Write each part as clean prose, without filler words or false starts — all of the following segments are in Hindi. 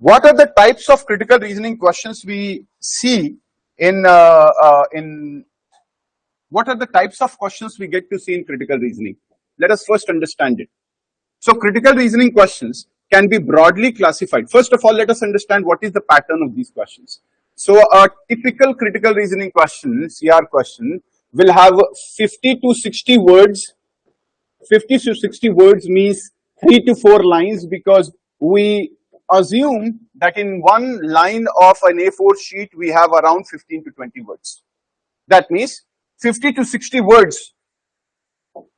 What are the types of critical reasoning questions we see in what are the types of questions we get to see in critical reasoning? Let us first understand it. So critical reasoning questions can be broadly classified. First of all, let us understand what is the pattern of these questions. So a typical critical reasoning question, CR question, will have 50 to 60 words. 50 to 60 words means 3 to 4 lines, because we assume that in one line of an A4 sheet we have around 15 to 20 words. That means 50 to 60 words.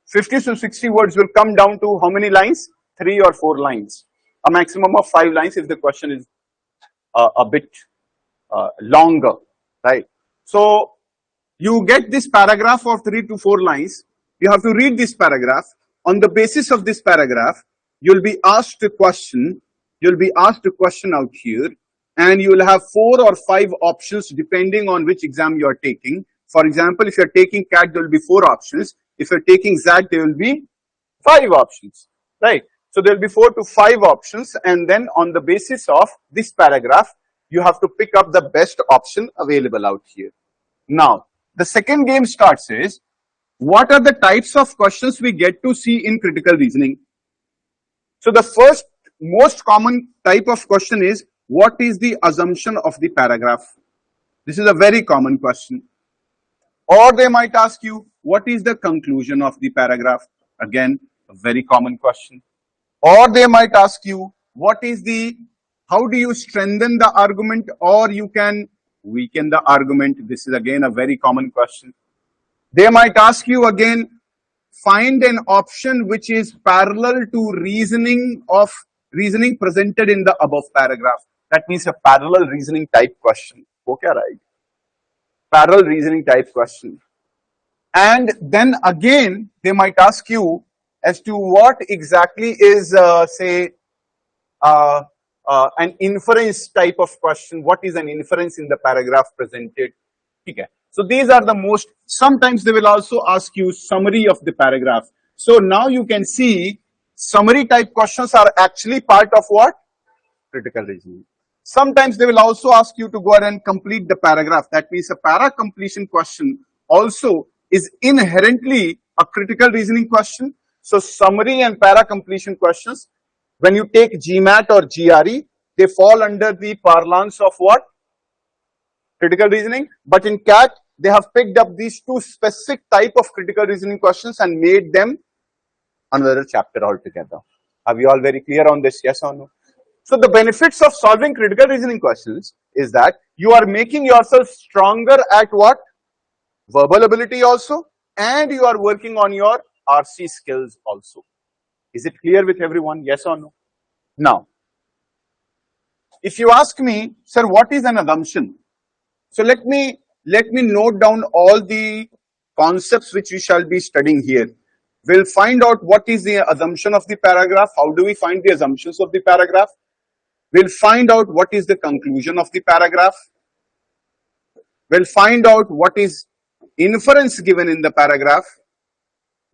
50 to 60 words will come down to how many lines? 3 or 4 lines. A maximum of 5 lines if the question is a bit longer, right? So you get this paragraph of 3 to 4 lines. You have to read this paragraph. On the basis of this paragraph, you'll be asked a question. You'll be asked a question out here, and you will have 4 or 5 options depending on which exam you are taking. For example, if you're taking CAT, there will be 4 options. If you're taking XAT, there will be 5 options, right? So there will be 4 to 5 options, and then on the basis of this paragraph, you have to pick up the best option available out here. Now, the second game starts is, what are the types of questions we get to see in critical reasoning? So the first most common type of question is, what is the assumption of the paragraph? This is a very common question. Or they might ask you, what is the conclusion of the paragraph? Again, a very common question. Or they might ask you, how do you strengthen the argument, or you can weaken the argument? This is again a very common question. They might ask you again, find an option which is parallel to reasoning presented in the above paragraph. That means a parallel reasoning type question. Okay, right? Parallel reasoning type question. And then again, they might ask you as to what exactly is, an inference type of question. What is an inference in the paragraph presented? Okay. So these are the most, sometimes they will also ask you summary of the paragraph. So now you can see summary type questions are actually part of what? Critical reasoning. Sometimes they will also ask you to go ahead and complete the paragraph. That means a para completion question also is inherently a critical reasoning question. So summary and para completion questions, when you take GMAT or GRE, they fall under the parlance of what? Critical reasoning. But in CAT, they have picked up these 2 specific type of critical reasoning questions and made them another chapter altogether. Are we all very clear on this? Yes or no? So the benefits of solving critical reasoning questions is that you are making yourself stronger at what? Verbal ability also, and you are working on your RC skills also. Is it clear with everyone? Yes or no? Now, if you ask me, sir, what is an assumption? So let me note down all the concepts which we shall be studying here. We'll find out what is the assumption of the paragraph. How do we find the assumptions of the paragraph? We'll find out what is the conclusion of the paragraph. We'll find out what is inference given in the paragraph.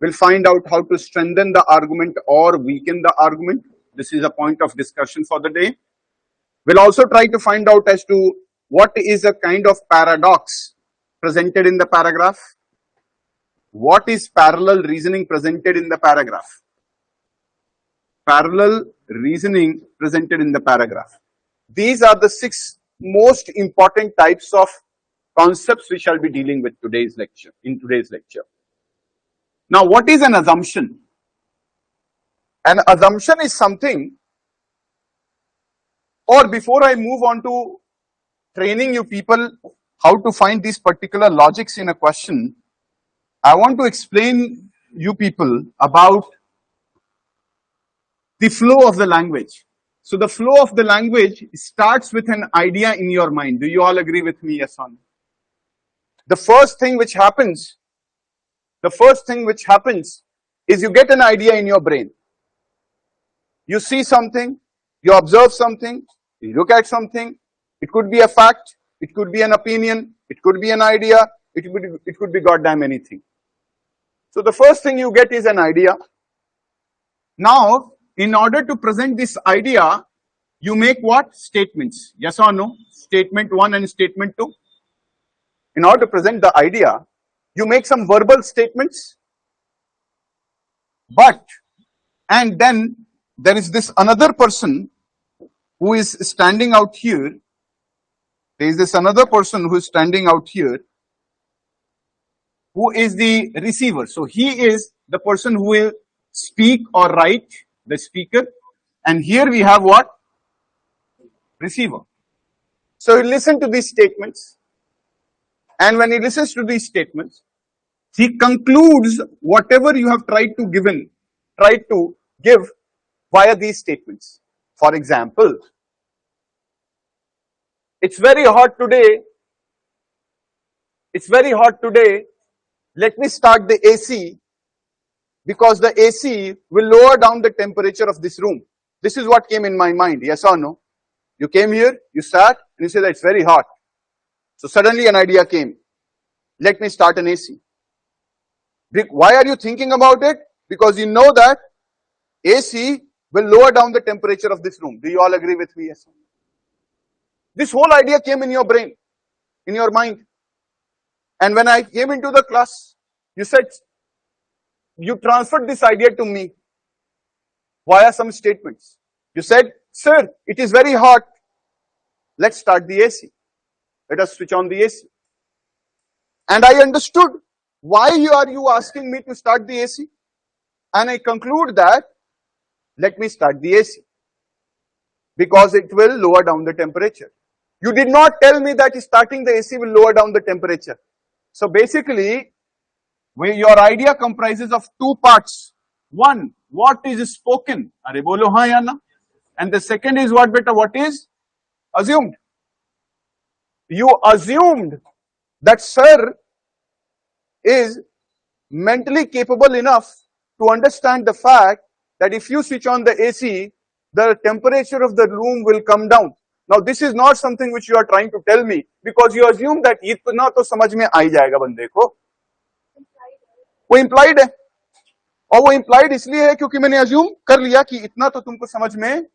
We'll find out how to strengthen the argument or weaken the argument. This is a point of discussion for the day. We'll also try to find out as to what is a kind of paradox presented in the paragraph. What is parallel reasoning presented in the paragraph? Parallel reasoning presented in the paragraph. These are the 6 most important types of concepts we shall be dealing with in today's lecture. Now, what is an assumption? An assumption is something, or before I move on to training you people how to find these particular logics in a question, I want to explain you people about the flow of the language. So the flow of the language starts with an idea in your mind. Do you all agree with me? Yes or no? The first thing which happens is you get an idea in your brain. You see something, you observe something, you look at something. It could be a fact, it could be an opinion, it could be an idea, it could be goddamn anything. So the first thing you get is an idea. Now, in order to present this idea, You make what? Statements. Yes or no? Statement 1 and statement 2. In order to present the idea, you make some verbal statements, and then there is this another person who is standing out here. There is this another person who is standing out here, who is the receiver. So he is the person who will speak or write, the speaker. And here we have what? Receiver. So he listens to these statements. And when he listens to these statements, he concludes whatever you have tried to give via these statements. For example, it's very hot today. It's very hot today. Let me start the AC because the AC will lower down the temperature of this room. This is what came in my mind. Yes or no? You came here, you sat, and you said that it's very hot. So suddenly an idea came. Let me start an AC. Why are you thinking about it? Because you know that AC will lower down the temperature of this room. Do you all agree with me? Yes or no? This whole idea came in your brain, in your mind. And when I came into the class, you transferred this idea to me via some statements. You said, sir, it is very hot. Let's start the AC. Let us switch on the AC. And I understood why are you asking me to start the AC? And I conclude that, let me start the AC. Because it will lower down the temperature. You did not tell me that starting the AC will lower down the temperature. So basically, your idea comprises of two parts. One, what is spoken? Are bolo haan ya na? And the second is what, beta? What is assumed? You assumed that sir is mentally capable enough to understand the fact that if you switch on the AC, the temperature of the room will come down. Now this is not something which you are trying to tell me because you assume that itna to samajh mein aa hi jayega bande ko. वो implied है और वो implied इसलिए है क्योंकि मैंने assume कर लिया कि इतना तो तुमको समझ में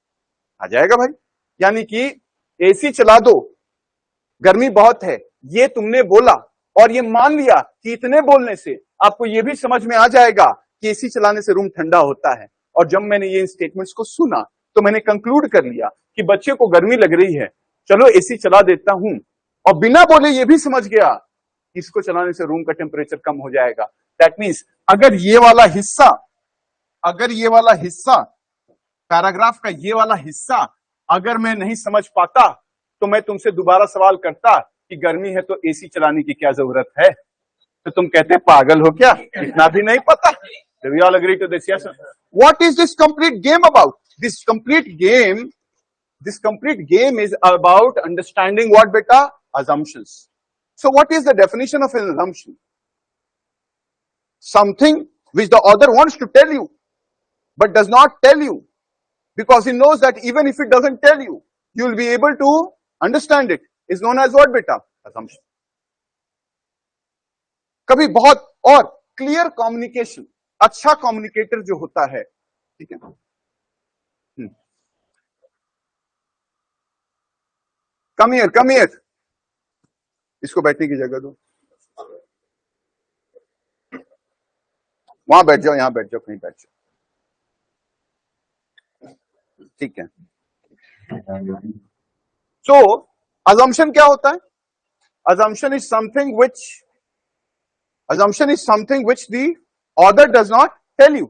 आ जाएगा भाई. यानी कि AC चला दो, गर्मी बहुत है, ये तुमने बोला और ये मान लिया कि इतने बोलने से आपको ये भी समझ में आ जाएगा कि AC चलाने से रूम ठंडा होता है. और जब मैंने ये स्टेटमेंट्स को सुना तो मैंने कंक्लूड कर लिया कि बच्चे को गर्मी लग रही है, चलो AC चला देता हूं. और बिना बोले ये भी समझ गया कि इसको चलाने से रूम का टेम्परेचर कम हो जाएगा. दैट मीन्स अगर ये वाला हिस्सा पैराग्राफ का ये वाला हिस्सा अगर मैं नहीं समझ पाता तो मैं तुमसे दोबारा सवाल करता कि गर्मी है तो AC चलाने की क्या जरूरत है, तो तुम कहते पागल हो क्या, इतना भी नहीं पता. Do we all agree to this? Yes. What is this complete game about? This complete game is about understanding what, beta? Assumptions. So what is the definition of an assumption? Something which the author wants to tell you but does not tell you because he knows that even if it doesn't tell you, you will be able to understand it, is known as what, beta? Assumption. कभी बहुत और क्लियर कम्युनिकेशन, अच्छा कम्युनिकेटर जो होता है, ठीक है, कम हियर, इसको बैठने की जगह दो, वहां बैठ जाओ, यहां बैठ जाओ, कहीं बैठ जाओ, ठीक है. So assumption क्या होता है? Assumption is something which the author does not tell you.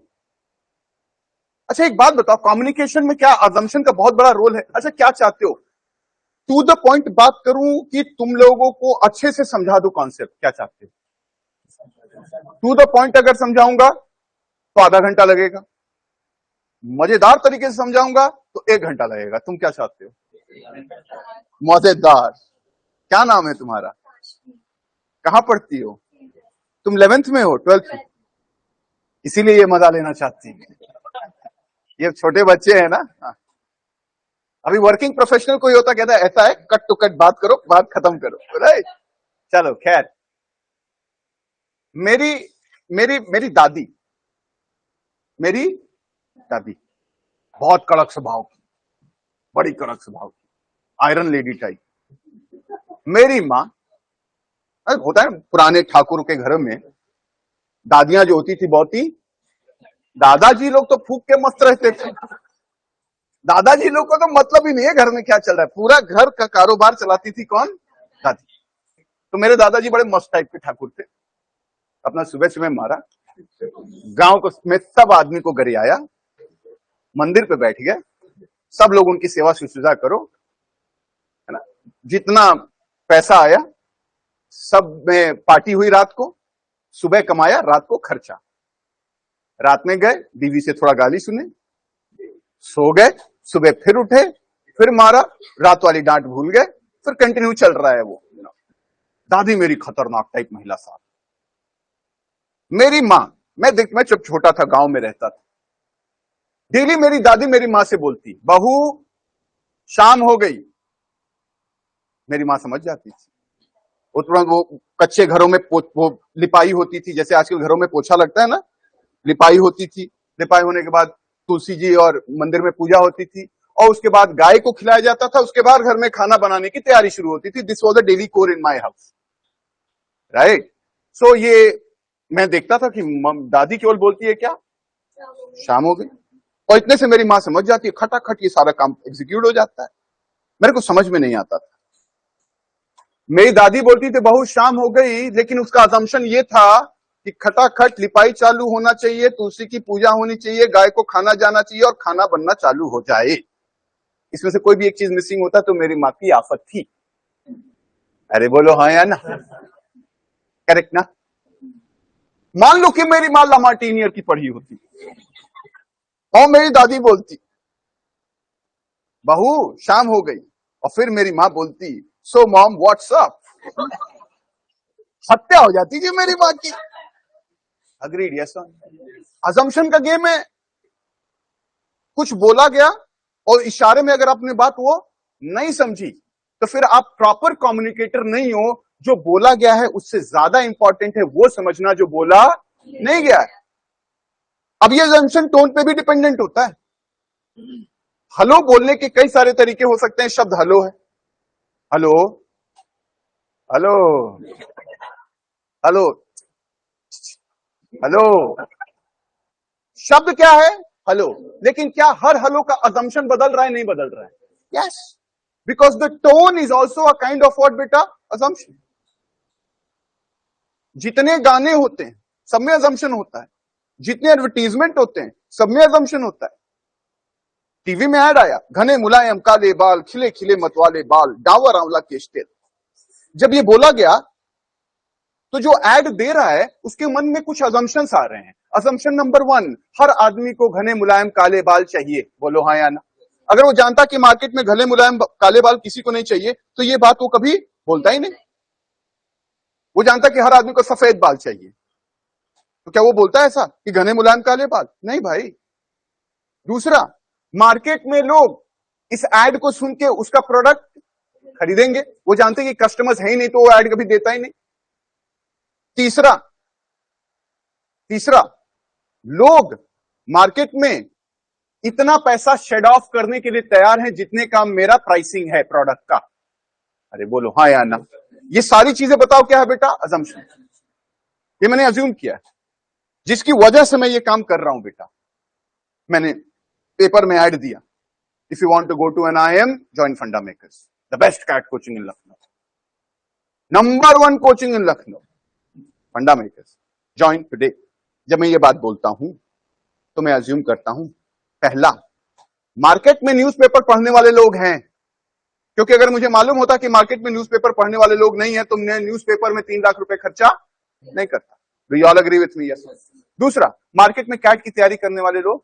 अच्छा एक बात बताओ, कम्युनिकेशन में क्या assumption का बहुत बड़ा रोल है? अच्छा क्या चाहते हो? टू द पॉइंट बात करूं कि तुम लोगों को अच्छे से समझा दो कॉन्सेप्ट, क्या चाहते हो? टू द पॉइंट अगर समझाऊंगा तो आधा घंटा लगेगा, मजेदार तरीके से समझाऊंगा तो 1 घंटा लगेगा. तुम क्या चाहते हो? मजेदार. क्या नाम है तुम्हारा? कहां पढ़ती हो? तुम 11th में हो, 12th में? इसीलिए ये मजा लेना चाहती है. ये छोटे बच्चे हैं ना. अभी वर्किंग प्रोफेशनल कोई होता कहता है ऐसा है, कट टू कट बात करो, बात खत्म करो, राइट? चलो खैर, मेरी दादी बहुत कड़क स्वभाव की, बड़ी कड़क स्वभाव की, आयरन लेडी टाइप। मेरी माँ, होता है पुराने ठाकुर के घर में दादियां जो होती थी बहुत ही, दादाजी लोग तो फूक के मस्त रहते थे। दादाजी लोग को तो मतलब ही नहीं है घर में क्या चल रहा है, पूरा घर का कारोबार चलाती थी कौन? दादी। तो मेरे दादाजी बड़े मस्त टाइप के ठाकुर थे। अपना सुबह सुबह मारा, गांव को में सब आदमी को घर आया, मंदिर पे बैठ गए, सब लोग उनकी सेवा शुश्रूषा करो, है ना। जितना पैसा आया सब में पार्टी हुई, रात को सुबह कमाया, रात को खर्चा। रात में गए, बीवी से थोड़ा गाली सुने, सो गए, सुबह फिर उठे, फिर मारा, रात वाली डांट भूल गए, फिर कंटिन्यू चल रहा है वो। दादी मेरी खतरनाक टाइप महिला साहब। मेरी माँ, मैं जब छोटा था गांव में रहता था, डेली मेरी दादी मेरी माँ से बोलती, बहू शाम हो गई। मेरी माँ समझ जाती थी। वो तुरंत वो कच्चे घरों में वो लिपाई होती थी, जैसे आजकल घरों में पोछा लगता है ना, लिपाई होती थी। लिपाई होने के बाद तुलसी जी और मंदिर में पूजा होती थी, और उसके बाद गाय को खिलाया जाता था, उसके बाद घर में खाना बनाने की तैयारी शुरू होती थी। This was the daily chore in my house, right. So ये मैं देखता था कि दादी केवल बोलती है क्या, शाम हो गई, और इतने से मेरी माँ समझ जाती है, खटाखट ये सारा काम एग्जीक्यूट हो जाता है। मेरे को समझ में नहीं आता था। मेरी दादी बोलती थी बहू शाम हो गई, लेकिन उसका असम्पशन ये था कि खटाखट लिपाई चालू होना चाहिए, तुलसी की पूजा होनी चाहिए, गाय को खाना जाना चाहिए और खाना बनना चालू हो जाए। इसमें से कोई भी एक चीज मिसिंग होता तो मेरी माँ की आफत थी। अरे बोलो हाँ या ना, करेक्ट ना। मान लो कि मेरी माँ लामार्टिनियर की पढ़ी होती और मेरी दादी बोलती बहू शाम हो गई, और फिर मेरी माँ बोलती सो मॉम व्हाट्स अप। हत्या हो जाती थी मेरी माँ की। Agreed, yes. असम्पशन का गेम है, कुछ बोला गया और इशारे में अगर आपने बात वो नहीं समझी तो फिर आप प्रॉपर कम्युनिकेटर नहीं हो। जो बोला गया है उससे ज्यादा इंपॉर्टेंट है वो समझना जो बोला नहीं गया है। अब ये असम्पशन टोन पे भी डिपेंडेंट होता है। हेलो बोलने के कई सारे तरीके हो सकते हैं। शब्द हेलो है, हेलो हेलो हेलो हेलो, शब्द क्या है हेलो, लेकिन क्या हर हेलो का असम्पशन बदल रहा है? नहीं बदल रहा है। Yes, because the tone is also a kind of what बेटा, असम्पशन। जितने गाने होते हैं सब में असम्पशन होता है, जितने एडवर्टीजमेंट होते हैं सब में असम्पशन होता है। टीवी में ऐड आया, घने मुलायम काले बाल, खिले खिले मतवाले बाल, डावर आंवला केश तेल। जब ये बोला गया तो जो ऐड दे रहा है उसके मन में कुछ असम्पशंस आ रहे हैं। असम्पशन नंबर 1, हर आदमी को घने मुलायम काले बाल चाहिए। बोलो हाँ या ना। अगर वो जानता कि मार्केट में घने मुलायम काले बाल किसी को नहीं चाहिए तो ये बात वो कभी बोलता ही नहीं। वो जानता कि हर आदमी को सफेद बाल चाहिए, तो क्या वो बोलता है ऐसा कि घने मुलायम काले बाल? नहीं भाई। दूसरा, मार्केट में लोग इस एड को सुन के उसका प्रोडक्ट खरीदेंगे। वो जानते कि कस्टमर्स है ही नहीं तो वो एड कभी देता ही नहीं। तीसरा, लोग मार्केट में इतना पैसा शेड ऑफ करने के लिए तैयार हैं जितने का मेरा प्राइसिंग है प्रोडक्ट का। अरे बोलो हाँ या ना। ये सारी चीजें बताओ क्या है बेटा? असम्पशन। ये मैंने अज्यूम किया है, जिसकी वजह से मैं ये काम कर रहा हूं बेटा। मैंने पेपर में ऐड दिया, if you want to go to an IIM, join Funda Makers, the best CAT coaching in Lucknow, number 1 coaching in Lucknow, Funda Makers, join today. जब मैं ये बात बोलता हूं तो मैं अज्यूम करता हूं, पहला, मार्केट में न्यूज़पेपर पढ़ने वाले लोग हैं। क्योंकि अगर मुझे मालूम होता कि मार्केट में न्यूज़पेपर पढ़ने वाले लोग नहीं है तो मैं न्यूज़पेपर में 3 लाख रुपए खर्चा नहीं करता। Do you all agree with me? Yes. दूसरा, मार्केट में कैट की तैयारी करने वाले लोग,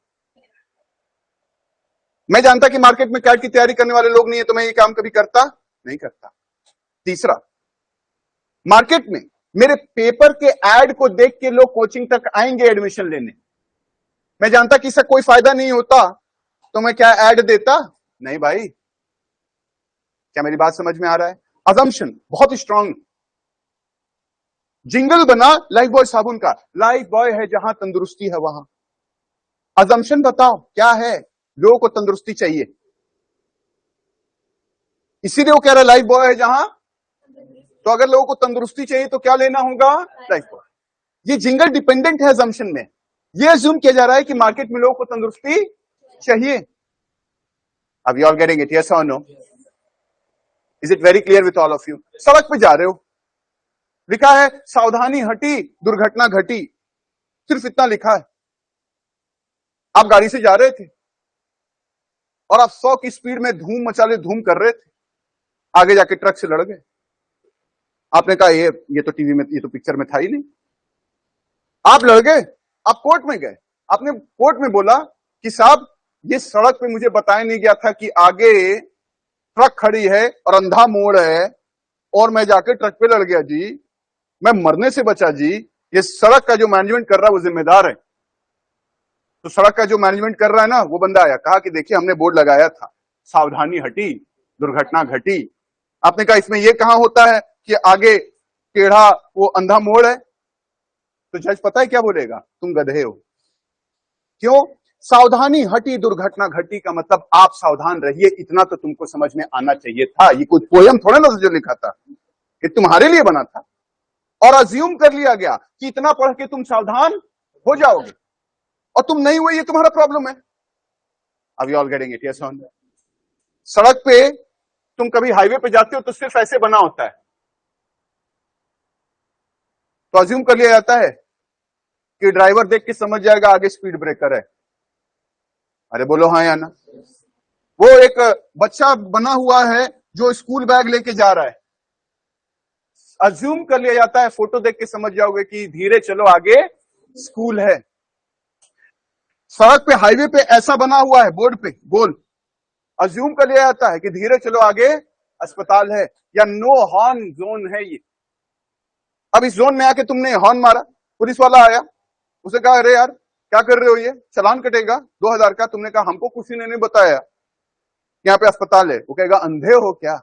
मैं जानता कि मार्केट में कैट की तैयारी करने वाले लोग नहीं है तो मैं ये काम कभी करता नहीं करता। तीसरा, मार्केट में मेरे पेपर के एड को देख के लोग कोचिंग तक आएंगे एडमिशन लेने। मैं जानता कि इससे कोई फायदा नहीं होता तो मैं क्या ऐड देता? नहीं भाई। क्या मेरी बात समझ में आ रहा है? असम्पशन बहुत स्ट्रांग। जिंगल बना लाइफ बॉय साबुन का, लाइफ बॉय है जहां तंदुरुस्ती है वहां। असम्पशन बताओ क्या है? लोगों को तंदुरुस्ती चाहिए, इसीलिए वो कह रहा है लाइफ बॉय है जहां, तो अगर लोगों को तंदुरुस्ती चाहिए तो क्या लेना होगा, लाइफ बॉय। ये जिंगल डिपेंडेंट है assumption में। ये अज्यूम किया जा रहा है कि मार्केट में लोगों को तंदुरुस्ती चाहिए। अब you all getting it, yes और no? Is it very clear with all of you? सड़क पे जा रहे हो, लिखा है सावधानी हटी दुर्घटना घटी, सिर्फ इतना लिखा है। आप गाड़ी से जा रहे थे और आप 100 की स्पीड में धूम मचाले धूम कर रहे थे, आगे जाके ट्रक से लड़ गए। आपने कहा ये तो टीवी में, ये तो पिक्चर में था ही नहीं। आप लड़ गए, आप कोर्ट में गए, आपने कोर्ट में बोला कि साहब ये सड़क पे मुझे बताया नहीं गया था कि आगे ट्रक खड़ी है और अंधा मोड़ है, और मैं जाके ट्रक पे लड़ गया जी, मैं मरने से बचा जी। ये सड़क का जो मैनेजमेंट कर रहा है वो जिम्मेदार है। तो सड़क का जो मैनेजमेंट कर रहा है ना, वो बंदा आया, कहा कि देखिए हमने बोर्ड लगाया था, सावधानी हटी दुर्घटना घटी। आपने कहा इसमें यह कहां होता है कि आगे टेढ़ा वो अंधा मोड़ है? तो जज पता है क्या बोलेगा, तुम गधे हो। क्यों? सावधानी हटी दुर्घटना घटी का मतलब आप सावधान रहिए, इतना तो तुमको समझ में आना चाहिए था। ये कुछ पोयम थोड़ा ना जो लिखा था, ये तुम्हारे लिए बना था। और अज्यूम कर लिया गया कि इतना पढ़ के तुम सावधान हो जाओगे, और तुम नहीं हुए, ये तुम्हारा प्रॉब्लम है। अब you all getting it, yes on? सड़क पे तुम कभी हाईवे पे जाते हो तो सिर्फ ऐसे बना होता है, तो अज्यूम कर लिया जाता है कि ड्राइवर देख के समझ जाएगा आगे स्पीड ब्रेकर है। अरे बोलो हाँ या ना? वो एक बच्चा बना हुआ है जो स्कूल बैग लेके जा रहा है, अज्यूम कर लिया जाता है, फोटो देख के समझ जाओगे कि धीरे चलो आगे स्कूल है। सड़क पे हाईवे पे ऐसा बना हुआ है बोर्ड पे गोल, अज्यूम कर लिया जाता है कि धीरे चलो आगे अस्पताल है, या नो हॉर्न जोन है ये। अब इस जोन में आके तुमने हॉर्न मारा, पुलिस वाला आया, उसे कहा अरे यार क्या कर रहे हो, ये चालान कटेगा 2000 का। तुमने कहा हमको किसी ने नहीं बताया यहाँ पे अस्पताल है। वो कहेगा अंधे हो क्या,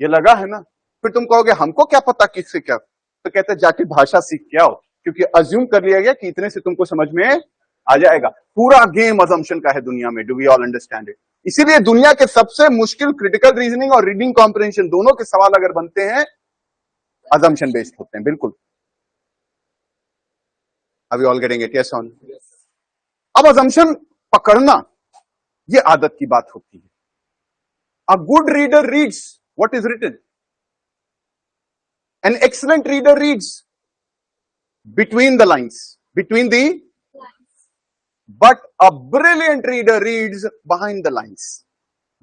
ये लगा है ना। फिर तुम कहोगे हमको क्या पता किससे क्या, तो कहते जाके भाषा सीख के आओ, क्योंकि अज्यूम कर लिया गया कि इतने से तुमको समझ में आ जाएगा। पूरा गेम अजम्पशन का है दुनिया में। Do we all understand it? इसीलिए दुनिया के सबसे मुश्किल क्रिटिकल रीजनिंग और रीडिंग कॉम्प्रिहेंशन दोनों के सवाल अगर बनते हैं अजम्पशन बेस्ड होते हैं। बिल्कुल। Are we all getting it? Yes on? अब अजम्पशन पकड़ना ये आदत की बात होती है। A good reader reads what is written. An excellent reader reads between the lines, but a brilliant reader reads behind the lines.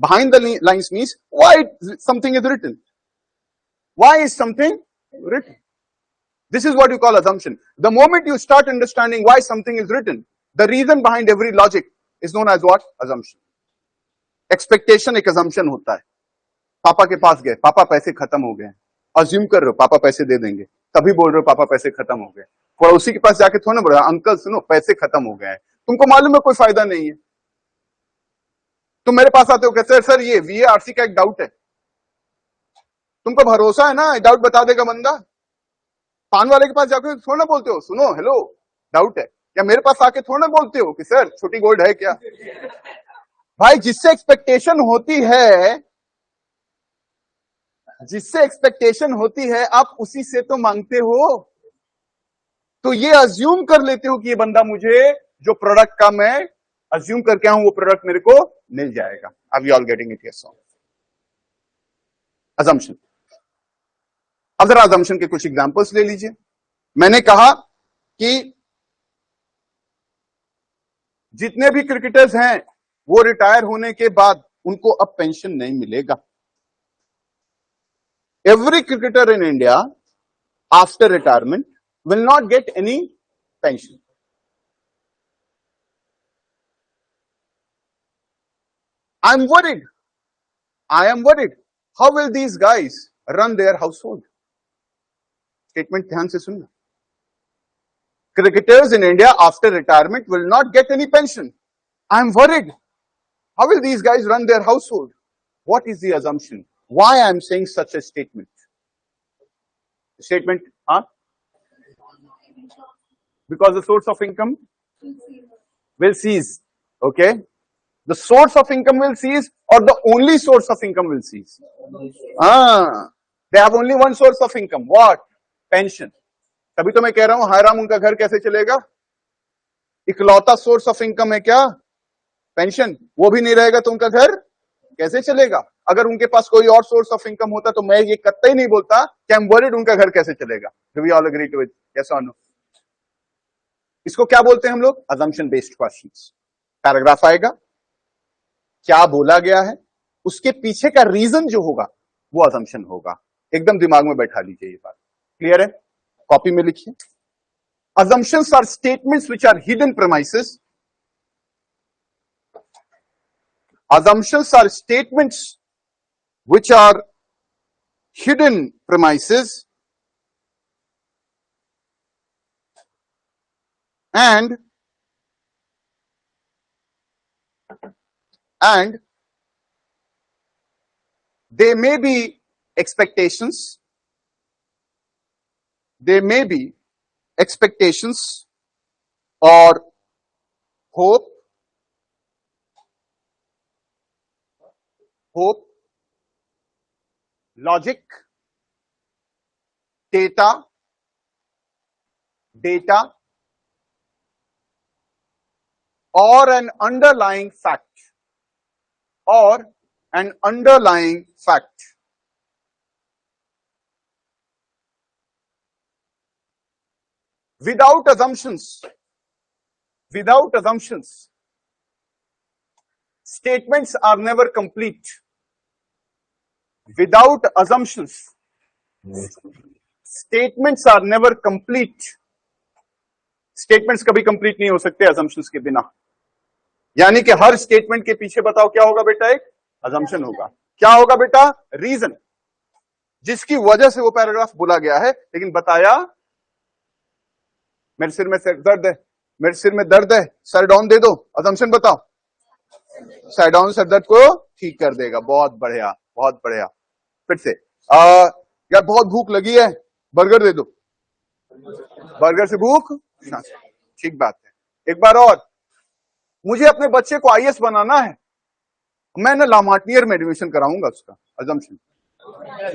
Behind the lines means why something is written. Why is something written? This is what you call assumption. The moment you start understanding why something is written, the reason behind every logic is known as what? Assumption. Expectation एक assumption होता है। पापा के पास गए, पापा पैसे खत्म हो गए, अज्यूम कर रहे हो पापा पैसे दे देंगे, तभी बोल रहे हो पापा पैसे खत्म हो गए। पड़ोसी के पास जाके थोड़ा ना बोल रहा अंकल सुनो पैसे खत्म हो गए हैं, तुमको मालूम है कोई फायदा नहीं है। तुम मेरे पास आते हो कहते सर ये VARC का एक डाउट है, तुमको भरोसा है ना डाउट बता देगा बंदा। पान वाले के पास जाके थोड़ा ना बोलते हो सुनो हेलो डाउट है, या मेरे पास आके थोड़ा ना बोलते हो कि सर छोटी गोल्ड है क्या। भाई जिससे एक्सपेक्टेशन होती है, जिससे एक्सपेक्टेशन होती है आप उसी से तो मांगते हो। तो ये अज्यूम कर लेते हो कि ये बंदा मुझे जो प्रोडक्ट का मैं अज्यूम करके आऊं वो प्रोडक्ट मेरे को मिल जाएगा। अब you all getting it? Yes. Assumption. अब जरा अजम्पशन के कुछ एग्जांपल्स ले लीजिए। मैंने कहा कि जितने भी क्रिकेटर्स हैं वो रिटायर होने के बाद उनको अब पेंशन नहीं मिलेगा। Every cricketer in India after retirement will not get any pension. I'm worried. I am worried. How will these guys run their household? Statement ध्यान से सुनना। Cricketers in India after retirement will not get any pension. I'm worried. How will these guys run their household? What is the assumption? Why I'm saying such a statement? Statement, huh? Because the source of income will cease. Okay? The source of income will cease or the only source of income will cease? They have only one source of income. What? Pension. तभी तो मैं कह रहा हूं हायराम उनका घर कैसे चलेगा? इकलौता सोर्स ऑफ इनकम है क्या? पेंशन. वो भी नहीं रहेगा तो उनका घर कैसे चलेगा? अगर उनके पास कोई और सोर्स ऑफ इनकम होता तो मैं ये कतई नहीं बोलता कि आई एम वरीड उनका घर कैसे चलेगा. Do we all agree to it? Yes और नो? इसको क्या बोलते हैं हम लोग? Assumption based questions. पैराग्राफ आएगा, क्या बोला गया है, उसके पीछे का रीजन जो होगा वो अजम्पशन होगा. एकदम दिमाग में बैठा लीजिए ये बात. क्लियर है? कॉपी में लिखिए. Assumptions are statements which are hidden premises. Assumptions are statements which are hidden premises and they may be expectations. They may be expectations or hope, logic, data, or an underlying fact. Without assumptions, statements are never complete. Without assumptions, statements are never complete. Statements कभी complete नहीं हो सकते assumptions के बिना. यानी कि हर statement के पीछे बताओ क्या होगा बेटा? एक assumption होगा. क्या होगा बेटा? Reason, जिसकी वजह से वो पैराग्राफ बोला गया है. लेकिन बताया, मेरे सिर में दर्द है, मेरे सिर में दर्द है, सर डाउन दे दो, assumption बताओ. सर डाउन सर दर्द को ठीक कर देगा. बहुत बढ़िया, बहुत बढ़िया. फिर से यार बहुत भूख लगी है, बर्गर दे दो. बर्गर से भूख, ठीक बात है. एक बार और, मुझे अपने बच्चे को आईएएस बनाना है, मैं ना लामार्टिनियर में एडमिशन कराऊंगा. उसका assumption,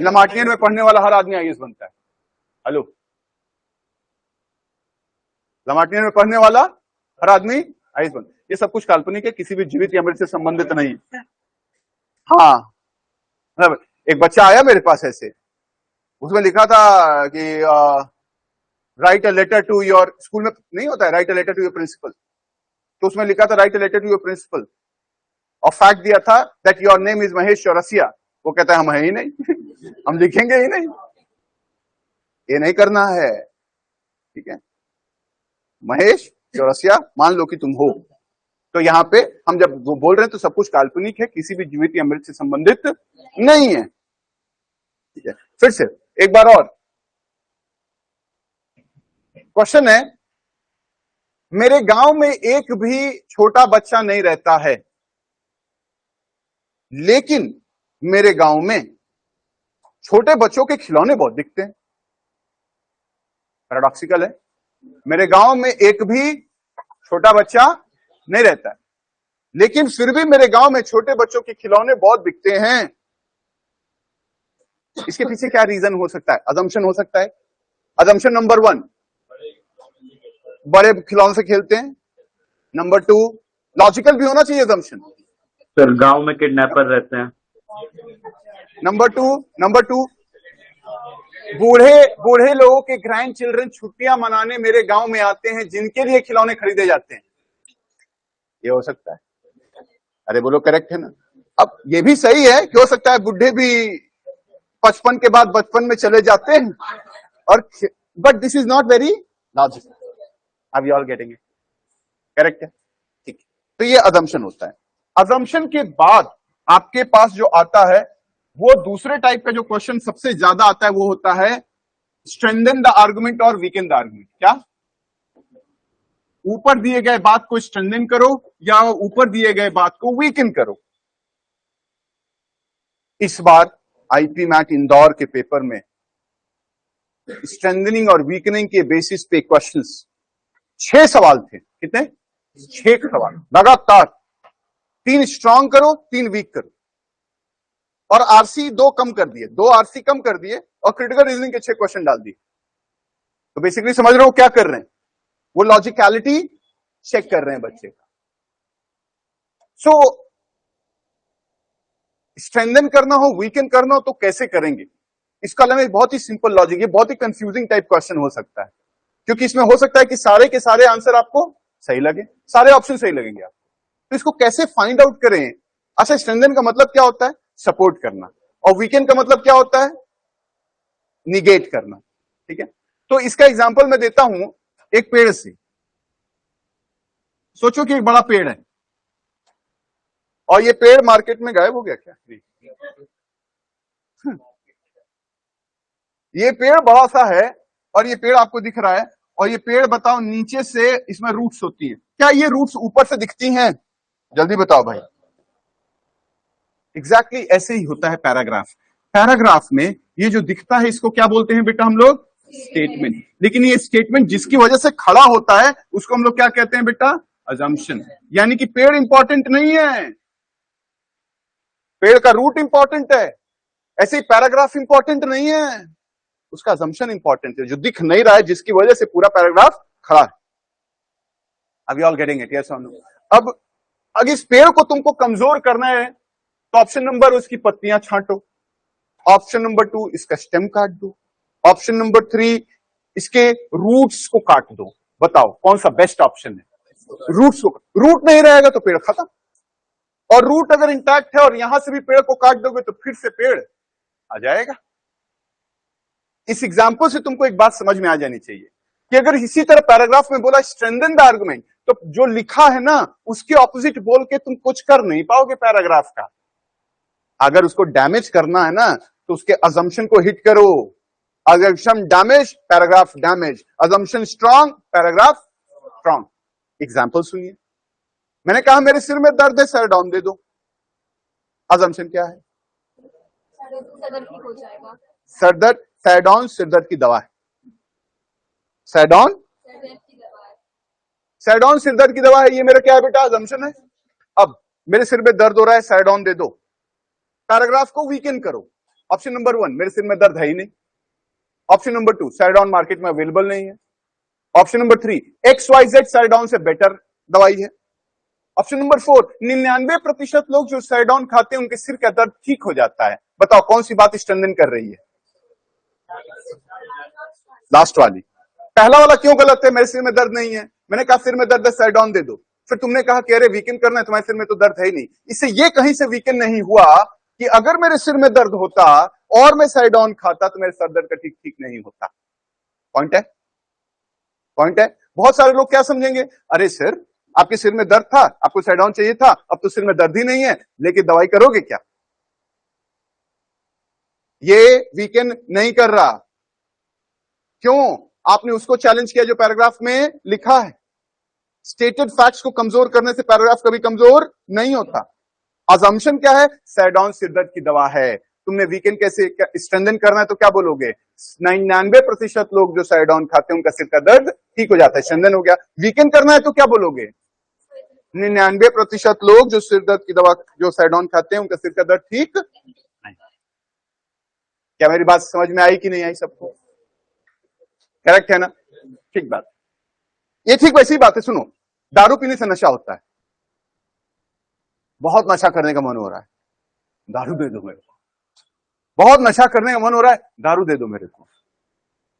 लामार्टिनियर में पढ़ने वाला हर आदमी आईएएस बनता है. हेलो, लामार्टिनियर में पढ़ने वाला हर आदमी आईएएस बनता है. ये सब कुछ काल्पनिक है, किसी भी जीवित या मृत से संबंधित नहीं. हाँ, मतलब एक बच्चा आया मेरे पास ऐसे, उसमें लिखा था कि write a letter to your, school में नहीं होता है write a letter to your principal, तो उसमें लिखा था write a letter to your principal, और फैक्ट दिया था that your name is Mahesh Chaurasia. वो कहता है हम है ही नहीं, हम लिखेंगे ही नहीं. ये नहीं करना है, ठीक है? महेश चौरसिया मान लो कि तुम हो. तो यहां पे हम जब वो बोल रहे हैं तो सब कुछ काल्पनिक है, किसी भी जीवित या मृत से संबंधित नहीं है. ठीक है, फिर से एक बार और क्वेश्चन है, मेरे गांव में एक भी छोटा बच्चा नहीं रहता है, लेकिन मेरे गांव में छोटे बच्चों के खिलौने बहुत दिखते हैं. पैराडॉक्सिकल है. मेरे गांव में एक भी छोटा बच्चा नहीं रहता है, लेकिन फिर भी मेरे गांव में छोटे बच्चों के खिलौने बहुत बिकते हैं. इसके पीछे क्या रीजन हो सकता है? अजम्पशन हो सकता है. अजम्पशन नंबर 1, बड़े खिलौने से खेलते हैं. नंबर 2, लॉजिकल भी होना चाहिए अजम्पशन. सर गांव में किडनैपर रहते हैं. नंबर टू, बूढ़े लोगों के ग्रैंड चिल्ड्रन छुट्टियां मनाने मेरे गांव में आते हैं, जिनके लिए खिलौने खरीदे जाते हैं. ये हो सकता है. अरे बोलो, करेक्ट है ना? अब ये भी सही है कि हो सकता है बुढ़े भी 55 के बाद बचपन में चले जाते हैं, और but this is not very logical. Are you all getting it? Correct है, ठीक है. तो ये अजम्पशन होता है. अजम्पशन के बाद आपके पास जो आता है वो दूसरे टाइप का जो क्वेश्चन सबसे ज्यादा आता है वो होता है स्ट्रेंथन द आर्गुमेंट और वीकन द आर्गुमेंट. क्या? ऊपर दिए गए बात को स्ट्रेंथन करो या ऊपर दिए गए बात को वीकन करो. इस बार आईपी मैट इंदौर के पेपर में स्ट्रेंथनिंग और वीकनिंग के बेसिस पे क्वेश्चंस 6 सवाल थे. कितने? 6 सवाल लगातार. 3 स्ट्रांग करो, 3 वीक करो, और आरसी 2 कम कर दिए, 2 आरसी कम कर दिए और क्रिटिकल रीजनिंग के 6 क्वेश्चन डाल दिए। तो बेसिकली समझ रहे हो क्या कर रहे हैं, वो लॉजिकलिटी चेक कर रहे हैं बच्चे का। सो स्ट्रेंथन करना हो, वीकन करना हो तो कैसे करेंगे, इसका अलग बहुत ही सिंपल लॉजिक, ये बहुत ही कंफ्यूजिंग टाइप क्वेश्चन हो सकता है, क्योंकि इसमें हो सकता है कि सारे के सारे आंसर आपको सही लगे, सारे ऑप्शन सही लगेंगे आपको। तो इसको कैसे फाइंड आउट करें। अच्छा, स्ट्रेंथन का मतलब क्या होता है, सपोर्ट करना, और वीकेंड का मतलब क्या होता है, निगेट करना। ठीक है, तो इसका एग्जांपल मैं देता हूं एक पेड़ से। सोचो कि एक बड़ा पेड़ है और ये पेड़ मार्केट में गायब हो गया क्या, ये पेड़ बड़ा सा है और ये पेड़ आपको दिख रहा है, और ये पेड़ बताओ नीचे से इसमें रूट्स होती है, क्या ये रूट्स ऊपर से दिखती हैं, जल्दी बताओ भाई। एग्जैक्टली ऐसे ही होता है पैराग्राफ। पैराग्राफ में ये जो दिखता है इसको क्या बोलते हैं बेटा हम लोग, स्टेटमेंट। लेकिन ये स्टेटमेंट जिसकी वजह से खड़ा होता है उसको हम लोग क्या कहते हैं बेटा, अजम्पशन। यानी कि पेड़ इंपॉर्टेंट नहीं है, पेड़ का रूट इंपॉर्टेंट है, ऐसे ही पैराग्राफ इंपॉर्टेंट नहीं है, उसका अजम्पशन इंपॉर्टेंट है, जो दिख नहीं रहा है जिसकी वजह से पूरा पैराग्राफ खड़ा है। अब you all getting it, yes और नो। अब इस पेड़ को तुमको कमजोर करना है तो ऑप्शन नंबर उसकी पत्तियां छांटो, ऑप्शन नंबर 2 इसका स्टेम काट दो, ऑप्शन नंबर 3 इसके रूट्स को काट दो। बताओ कौन सा बेस्ट ऑप्शन है, रूट्स को। रूट नहीं रहेगा तो पेड़ खत्म, और रूट अगर इंटैक्ट है और यहां से भी पेड़ को काट दोगे तो फिर से पेड़ आ जाएगा। इस एग्जाम्पल से तुमको एक बात समझ में आ जानी चाहिए कि अगर इसी तरह पैराग्राफ में बोला स्ट्रेंथन द आर्गुमेंट, तो जो लिखा है ना उसके ऑपोजिट बोल के तुम कुछ कर नहीं पाओगे पैराग्राफ का। अगर उसको डैमेज करना है ना तो उसके अजम्पशन को हिट करो। Assumption damage, paragraph damage. Assumption strong, paragraph strong. Example सुनिए, मैंने कहा मेरे सिर में दर्द है, सैरडॉन दे दो। अजम्पशन क्या है, सरदर्द, सैरडॉन सिरदर्द की दवा है। सैरडॉन सैरडॉन सिरदर्द की दवा है, ये मेरा क्या है बेटा, अजम्पशन है। अब मेरे सिर में दर्द हो रहा है, सैरडॉन दे दो। पैराग्राफ को वीकेन करो। ऑप्शन नंबर 1 मेरे सिर में दर्द है ही नहीं, ऑप्शन नंबर 2 सैरडॉन मार्केट में अवेलेबल नहीं है, ऑप्शन नंबर 3 XYZ सैरडॉन से बेटर दवाई है, ऑप्शन नंबर 4 99% लोग जो सैरडॉन खाते हैं उनके सिर का दर्द ठीक हो जाता है। बताओ कौन सी बात स्ट्रेंथन कर रही है, लास्ट वाली। पहला वाला क्यों गलत है, मेरे सिर में दर्द नहीं है, मैंने कहा सिर में दर्द है सैरडॉन दे दो, फिर तुमने कहा कि अरे वीकेंड करना है, तुम्हारे सिर में तो दर्द है ही नहीं। इससे ये कहीं से वीकेंड नहीं हुआ कि अगर मेरे सिर में दर्द होता और मैं सैरडॉन खाता तो मेरे सर दर्द का ठीक नहीं होता। पॉइंट है, पॉइंट है। बहुत सारे लोग क्या समझेंगे, अरे सर आपके सिर में दर्द था, आपको सैरडॉन चाहिए था, अब तो सिर में दर्द ही नहीं है, लेकिन दवाई करोगे क्या। ये वीकेंड नहीं कर रहा, क्यों, आपने उसको चैलेंज किया जो पैराग्राफ में लिखा है। स्टेटेड फैक्ट्स को कमजोर करने से पैराग्राफ कभी कमजोर नहीं होता। अजम्पशन क्या है, सैरडॉन सिरदर्द की दवा है। तुमने वीकेंड कैसे स्ट्रेंथन करना है तो क्या बोलोगे, 99% लोग जो सैरडॉन खाते हैं उनका सिर का दर्द ठीक हो जाता है, स्ट्रेंथन हो गया। वीकेंड करना है तो क्या बोलोगे, 99% लोग जो सिर दर्द की दवा जो सैरडॉन खाते हैं उनका सिर का दर्द ठीक नहीं। क्या मेरी बात समझ में आई कि नहीं आई सबको, करेक्ट है ना, ठीक बात। ये ठीक वैसी बात है। सुनो, दारू पीने से नशा होता है, बहुत नशा करने का मन हो रहा है, दारू दे दो मेरे को। बहुत नशा करने का मन हो रहा है, दारू दे दो मेरे को।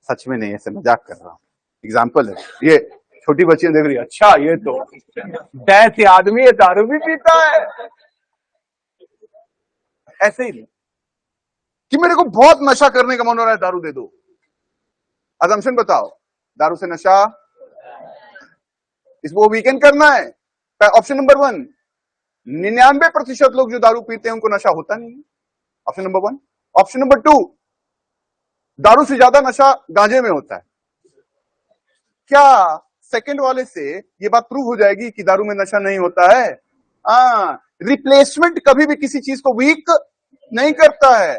सच में नहीं, ऐसे मजाक कर रहा हूं, एग्जाम्पल है। ये छोटी बच्चियां देख रही है, अच्छा ये तो दैत्य आदमी है, दारू भी पीता है। ऐसे ही कि मेरे को बहुत नशा करने का मन हो रहा है, दारू दे दो। अजम्पशन बताओ, दारू से नशा, इसको वीकेंड करना है। ऑप्शन नंबर 1 99% लोग जो दारू पीते हैं उनको नशा होता नहीं है, ऑप्शन नंबर 1। ऑप्शन नंबर 2 दारू से ज्यादा नशा गांजे में होता है। क्या सेकंड वाले से ये बात प्रूव हो जाएगी कि दारू में नशा नहीं होता है। रिप्लेसमेंट कभी भी किसी चीज को वीक नहीं करता है।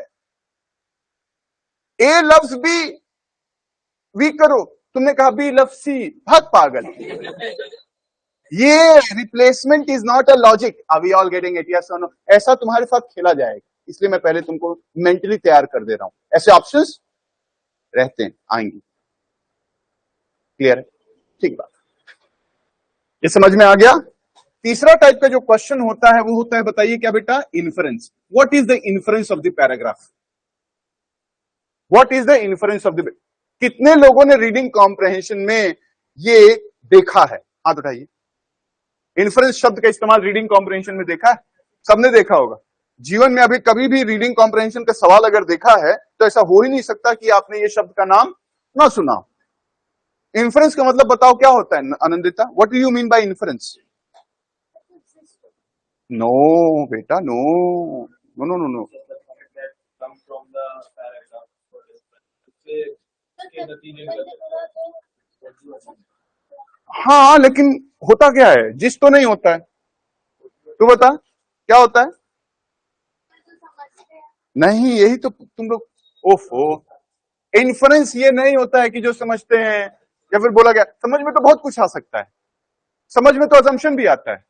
ए लव्स बी, वीक करो, तुमने कहा बी लव्स सी, भाग पागल। ये replacement is not a logic. Are we all getting it? Yes और नो? ऐसा तुम्हारे साथ खेला जाएगा, इसलिए मैं पहले तुमको मेंटली तैयार कर दे रहा हूं। ऐसे ऑप्शंस रहते हैं, आएंगे। क्लियर है? ठीक बात, ये समझ में आ गया। तीसरा टाइप का जो क्वेश्चन होता है वो होता है, बताइए क्या बेटा? Inference. What is the inference of the paragraph? What is the inference of the, कितने लोगों ने रीडिंग कॉम्प्रहेंशन में ये देखा है? हाथ उठाइए। इन्फरेंस शब्द का इस्तेमाल रीडिंग कॉम्प्रहेंशन में देखा है? सबने देखा होगा। जीवन में अभी कभी भी रीडिंग कॉम्प्रहेंशन का सवाल अगर देखा है तो ऐसा हो ही नहीं सकता कि आपने ये शब्द का नाम ना सुना। इन्फरेंस का मतलब बताओ क्या होता है Anandita? What do you mean by inference? No बेटा, no no no no no. हाँ, लेकिन होता क्या है? जिस तो नहीं होता है। तू बता क्या होता है? नहीं, यही तो तुम लोग, ओफो। इन्फरेंस ये नहीं होता है कि जो समझते हैं, या फिर बोला गया, समझ में तो बहुत कुछ आ सकता है। समझ में तो अजम्पशन भी आता है।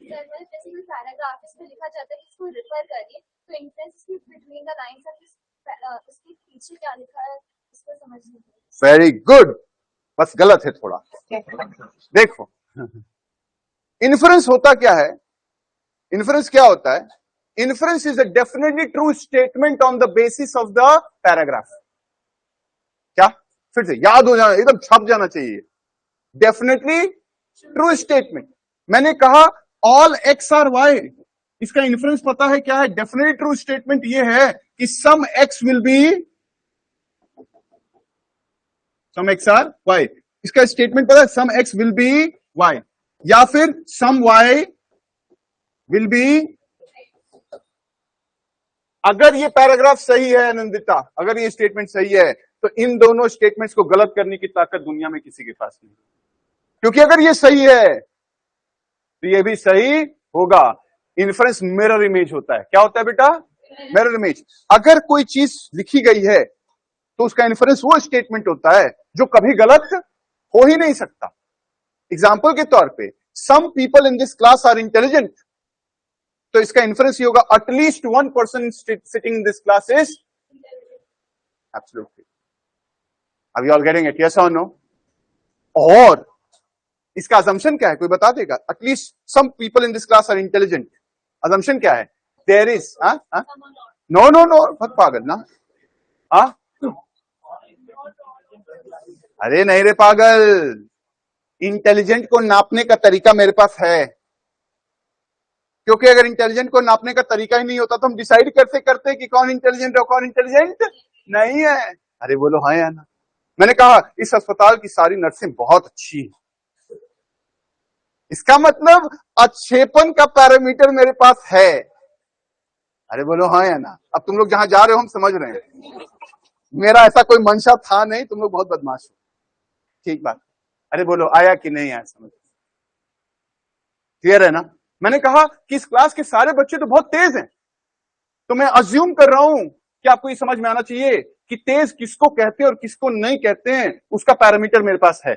पैराग्राफ इसमें लिखा जाता है, इसको रेफर करिए, तो इंफरेंस बिटवीन द लाइंस और उसके पीछे क्या लिखा है इसको समझने। वेरी गुड, बस गलत है थोड़ा। देखो, इन्फरेंस होता क्या है? इन्फरेंस क्या होता है? Inference is a definitely true statement on the basis of the paragraph. क्या? फिर से याद हो जाना, एकदम छप जाना चाहिए। Definitely true statement. मैंने कहा ऑल एक्स आर वाई, इसका इन्फरेंस पता है क्या है? डेफिनेटली ट्रू स्टेटमेंट ये है कि some X will be, some X are Y. इसका स्टेटमेंट पता है? Some X will be Y, या फिर सम वाई विल बी। अगर ये पैराग्राफ सही है आनंदिता, अगर ये स्टेटमेंट सही है, तो इन दोनों स्टेटमेंट्स को गलत करने की ताकत दुनिया में किसी के पास नहीं। क्योंकि अगर ये सही है तो ये भी सही होगा। इन्फरेंस मिरर इमेज होता है। क्या होता है बेटा? Mirror image. अगर कोई चीज लिखी गई है तो उसका इन्फरेंस वो स्टेटमेंट होता है जो कभी गलत हो ही नहीं सकता। एग्जाम्पल के तौर पे, some people in this class are intelligent, तो इसका इन्फरेंस ये होगा, at least one person sitting in this class is absolutely. Are you all getting it? Yes और नो? और इसका असम्पशन क्या है? कोई बता देगा? At least some people in this class are intelligent, assumption क्या है? There is, no no no, बहुत पागल ना। हाँ, अरे नहीं रे पागल, इंटेलिजेंट को नापने का तरीका मेरे पास है। क्योंकि अगर इंटेलिजेंट को नापने का तरीका ही नहीं होता तो हम डिसाइड कैसे करते कि कौन इंटेलिजेंट है और कौन इंटेलिजेंट नहीं है? अरे बोलो हाँ या ना? मैंने कहा इस अस्पताल की सारी नर्सें बहुत अच्छी है, इसका मतलब अच्छेपन का पैरामीटर मेरे पास है। अरे बोलो हाँ या ना? अब तुम लोग जहां जा रहे हो हम समझ रहे हैं, मेरा ऐसा कोई मंशा था नहीं, तुम लोग बहुत बदमाश हो। ठीक बात। अरे बोलो आया कि नहीं आया समझ? क्लियर है ना? मैंने कहा कि इस क्लास के सारे बच्चे तो बहुत तेज हैं, तो मैं अज्यूम कर रहा हूं कि आपको ये समझ में आना चाहिए कि तेज किसको कहते हैं और किसको नहीं कहते हैं, उसका पैरामीटर मेरे पास है।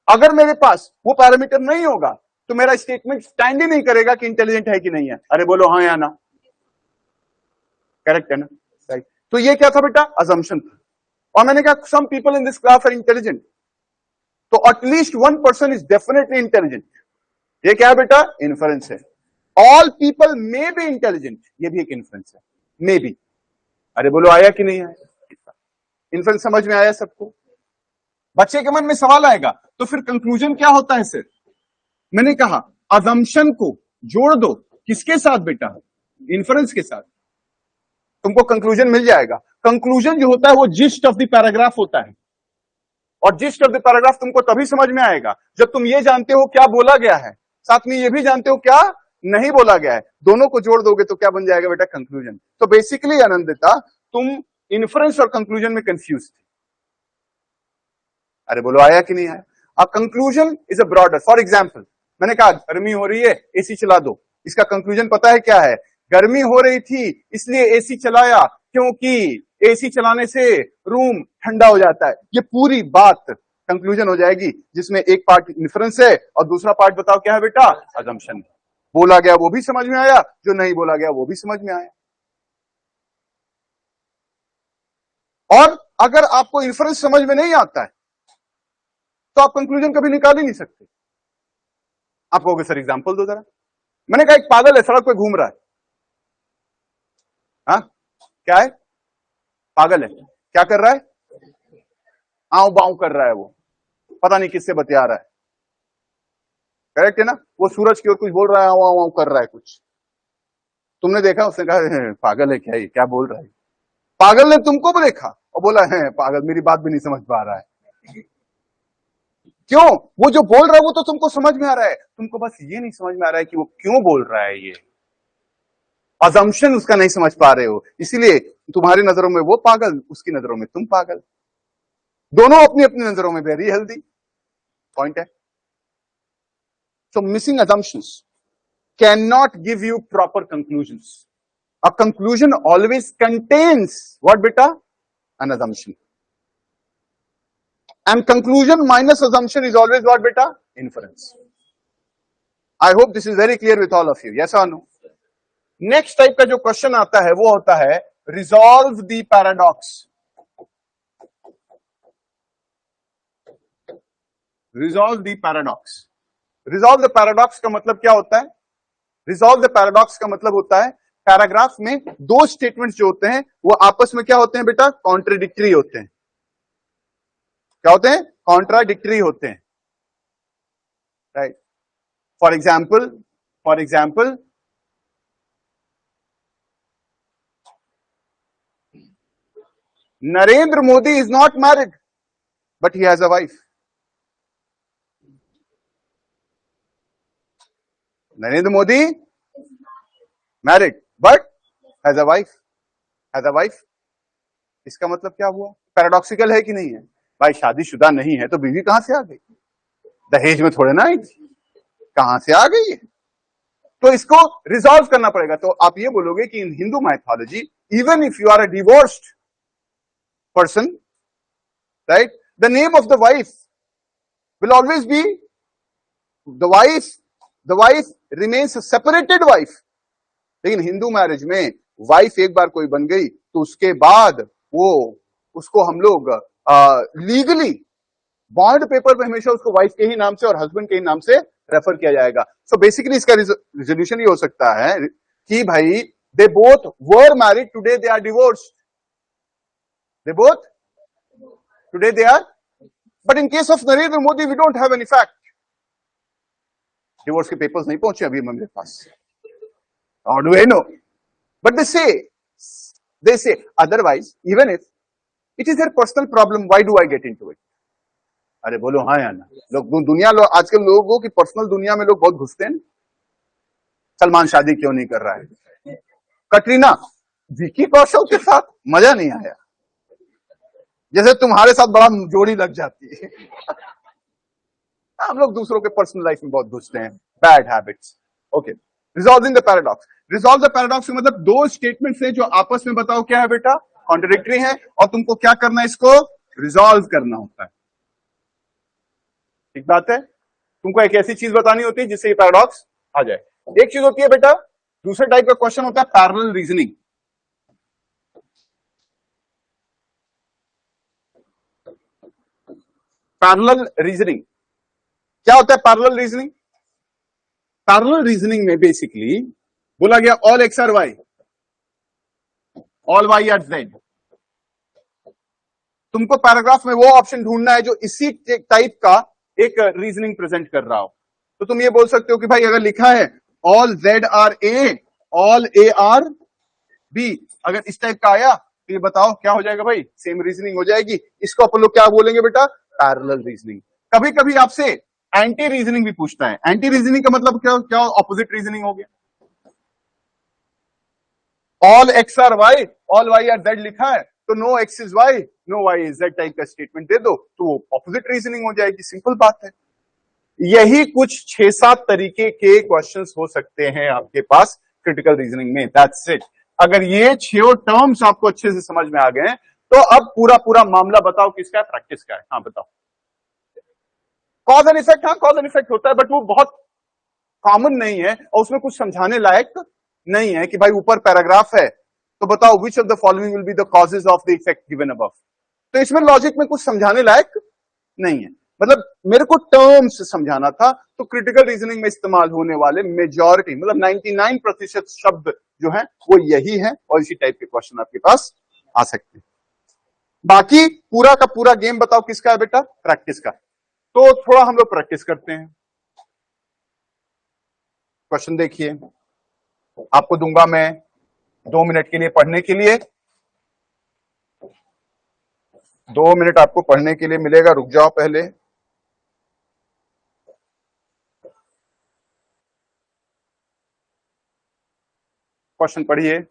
अगर मेरे पास वो पैरामीटर नहीं होगा तो मेरा स्टेटमेंट स्टैंड ही नहीं करेगा कि इंटेलिजेंट है कि नहीं है। अरे बोलो हाँ या ना? करेक्ट है ना? राइट। तो ये क्या था बेटा? असम्पशन था। और मैंने कहा some people in this class are intelligent, तो at least one person is definitely intelligent. ये क्या है बेटा? इन्फरेंस है। All people may be intelligent, ये भी एक इन्फरेंस है, मे बी। अरे बोलो आया कि नहीं आया? इन्फरेंस समझ में आया सबको? बच्चे के मन में सवाल आएगा तो फिर कंक्लूजन क्या होता है सर? मैंने कहा अजम्पशन को जोड़ दो किसके साथ बेटा? इन्फरेंस के साथ, तुमको कंक्लूजन मिल जाएगा। कंक्लूजन जो होता है वो जिस्ट ऑफ द पैराग्राफ होता है, और जिस्ट ऑफ द पैराग्राफ तुमको तभी समझ में आएगा जब तुम ये जानते हो क्या बोला गया है, साथ में ये भी जानते हो क्या नहीं बोला गया है। दोनों को जोड़ दोगे तो क्या बन जाएगा बेटा? कंक्लूजन। तो बेसिकली आनंदिता, तुम इन्फरेंस और कंक्लूजन में कंफ्यूज थे। अरे बोलो आया कि नहीं आया? अब conclusion is a broader. For example, मैंने कहा गर्मी हो रही है, एसी चला दो। इसका कंक्लूजन पता है क्या है? गर्मी हो रही थी इसलिए एसी चलाया, क्योंकि एसी चलाने से रूम ठंडा हो जाता है। ये पूरी बात कंक्लूजन हो जाएगी, जिसमें एक पार्ट इन्फरेंस है और दूसरा पार्ट बताओ क्या है बेटा, अजम्पशन। बोला गया वो भी समझ में आया, जो नहीं बोला गया वो भी समझ में आया। और अगर आपको इन्फरेंस समझ में नहीं आता है तो आप कंक्लूजन कभी निकाल ही नहीं सकते। आप कहोगे सर एग्जांपल दो जरा। मैंने कहा एक पागल है सड़क पे घूम रहा है, हाँ क्या है, पागल है, क्या कर रहा है, आव बाव कर रहा है, वो पता नहीं किससे बतिया रहा है, करेक्ट है ना, वो सूरज की ओर कुछ बोल रहा है, आव आव कर रहा है कुछ। तुमने देखा, उसने कहा पागल है क्या, ये क्या बोल रहा है। पागल ने तुमको भी देखा और बोला है पागल, मेरी बात भी नहीं समझ पा रहा है। क्यों, वो जो बोल रहा है वो तो तुमको समझ में आ रहा है, तुमको बस ये नहीं समझ में आ रहा है कि वो क्यों बोल रहा है, ये अजम्पशन उसका नहीं समझ पा रहे हो, इसीलिए तुम्हारी नजरों में वो पागल, उसकी नजरों में तुम पागल, दोनों अपनी अपनी नजरों में वेरी हेल्दी पॉइंट है। सो missing assumptions cannot give you proper conclusions. A conclusion always contains what beta, an assumption, and conclusion minus assumption is always what beta, inference. I hope this is very clear with all of you, yes or no? Next type का जो क्वेश्चन आता है वो होता है resolve the paradox. Resolve the paradox, resolve the paradox का मतलब क्या होता है, रिजॉल्व द पैराडॉक्स का मतलब होता है पैराग्राफ में दो स्टेटमेंट्स जो होते हैं वो आपस में क्या होते हैं बेटा, कॉन्ट्राडिक्टरी होते हैं। क्या होते हैं, कॉन्ट्राडिक्टरी होते हैं, right. For example Narendra Modi is not married, but he has a wife. Narendra Modi married, but has a wife. Has a wife. इसका मतलब क्या हुआ, पैराडॉक्सिकल है कि नहीं है। भाई शादीशुदा नहीं है तो बीवी कहां से आ गई, दहेज में थोड़े ना आई थी, कहां से आ गई है, तो इसको रिजॉल्व करना पड़ेगा। तो आप ये बोलोगे कि in Hindu mythology, even if you are a divorced person, right, the name of the wife will always be the wife remains a separated wife। लेकिन हिंदू मैरिज में वाइफ एक बार कोई बन गई तो उसके बाद वो उसको हम लोग लीगली बॉन्ड पेपर पे हमेशा उसको वाइफ के ही नाम से और हस्बैंड के ही नाम से रेफर किया जाएगा। सो बेसिकली इसका रिजोल्यूशन ये हो सकता है कि भाई they both were married, today they are divorced, they both today they are, but in case of Narendra Modi we don't have any fact, divorce के papers नहीं पहुंचे अभी मेरे पास, how do I know, but they say otherwise, even if it is their personal problem, why do I get into it। अरे बोलो हाँ या ना, लोग आजकल लोगों की पर्सनल दुनिया में लोग बहुत घुसते हैं। सलमान शादी क्यों नहीं कर रहा है, कटरीना विकी कौशल के साथ मजा नहीं आया, जैसे तुम्हारे साथ बड़ा जोड़ी लग जाती है। हम लोग दूसरों के पर्सनल लाइफ में बहुत घुसते हैं, bad habits. Okay, resolving the paradox, resolve the paradox मतलब दो स्टेटमेंट्स हैं जो आपस में बताओ क्या है बेटा, कॉन्ट्राडिक्टरी है, और तुमको क्या करना है, इसको रिजॉल्व करना होता है। ठीक बात है, तुमको एक ऐसी चीज बतानी होती है जिससे ये पैराडॉक्स आ जाए। एक चीज होती है बेटा, दूसरे टाइप का क्वेश्चन होता है पैरेलल रीजनिंग। पैरेलल रीजनिंग क्या होता है, पैरेलल रीजनिंग, पैरेलल रीजनिंग में बेसिकली बोला गया all X are Y, all Y are Z. तुमको पैराग्राफ में वो ऑप्शन ढूंढना है जो इसी टाइप का एक रीजनिंग प्रेजेंट कर रहा हो। तो तुम ये बोल सकते हो कि भाई अगर लिखा है all Z are A, all A are B, अगर इस टाइप का आया तो ये बताओ क्या हो जाएगा भाई, सेम रीजनिंग हो जाएगी। इसको अपन लोग क्या बोलेंगे बेटा, पैरेलल रीजनिंग। कभी कभी आपसे एंटी रीजनिंग भी पूछता है। एंटी रीजनिंग का मतलब क्या, ऑपोजिट रीजनिंग हो गया। All X are Y, all Y are Z लिखा है तो no X is Y, no Y is Z type का स्टेटमेंट दे दो तो वो ऑपोजिट रीजनिंग हो जाएगी। सिंपल बात है। यही कुछ 6-7 तरीके के क्वेश्चंस हो सकते हैं आपके पास क्रिटिकल रीजनिंग में, दैट्स इट। अगर ये 6 टर्म्स आपको अच्छे से समझ में आ गए तो अब पूरा मामला बताओ किसका है, प्रैक्टिस का है। हाँ बताओ। कॉज एंड इफेक्ट, हाँ कॉज एंड इफेक्ट होता है, बट वो बहुत कॉमन नहीं है और उसमें कुछ समझाने लायक नहीं है कि भाई ऊपर पैराग्राफ है तो बताओ which of the following will be the causes of the effect given above. तो इसमें लॉजिक में कुछ समझाने लायक नहीं है, मतलब मेरे को टर्म्स समझाना था। तो क्रिटिकल रीजनिंग में इस्तेमाल होने वाले मेजॉरिटी मतलब 99% शब्द जो है वो यही है और इसी टाइप के क्वेश्चन आपके पास आ सकते हैं। बाकी पूरा का पूरा गेम बताओ किसका है बेटा, प्रैक्टिस का। तो थोड़ा हम लोग प्रैक्टिस करते हैं। क्वेश्चन देखिए, आपको दूंगा मैं 2 मिनट के लिए पढ़ने के लिए, 2 मिनट आपको पढ़ने के लिए मिलेगा, रुक जाओ पहले। क्वेश्चन पढ़िए।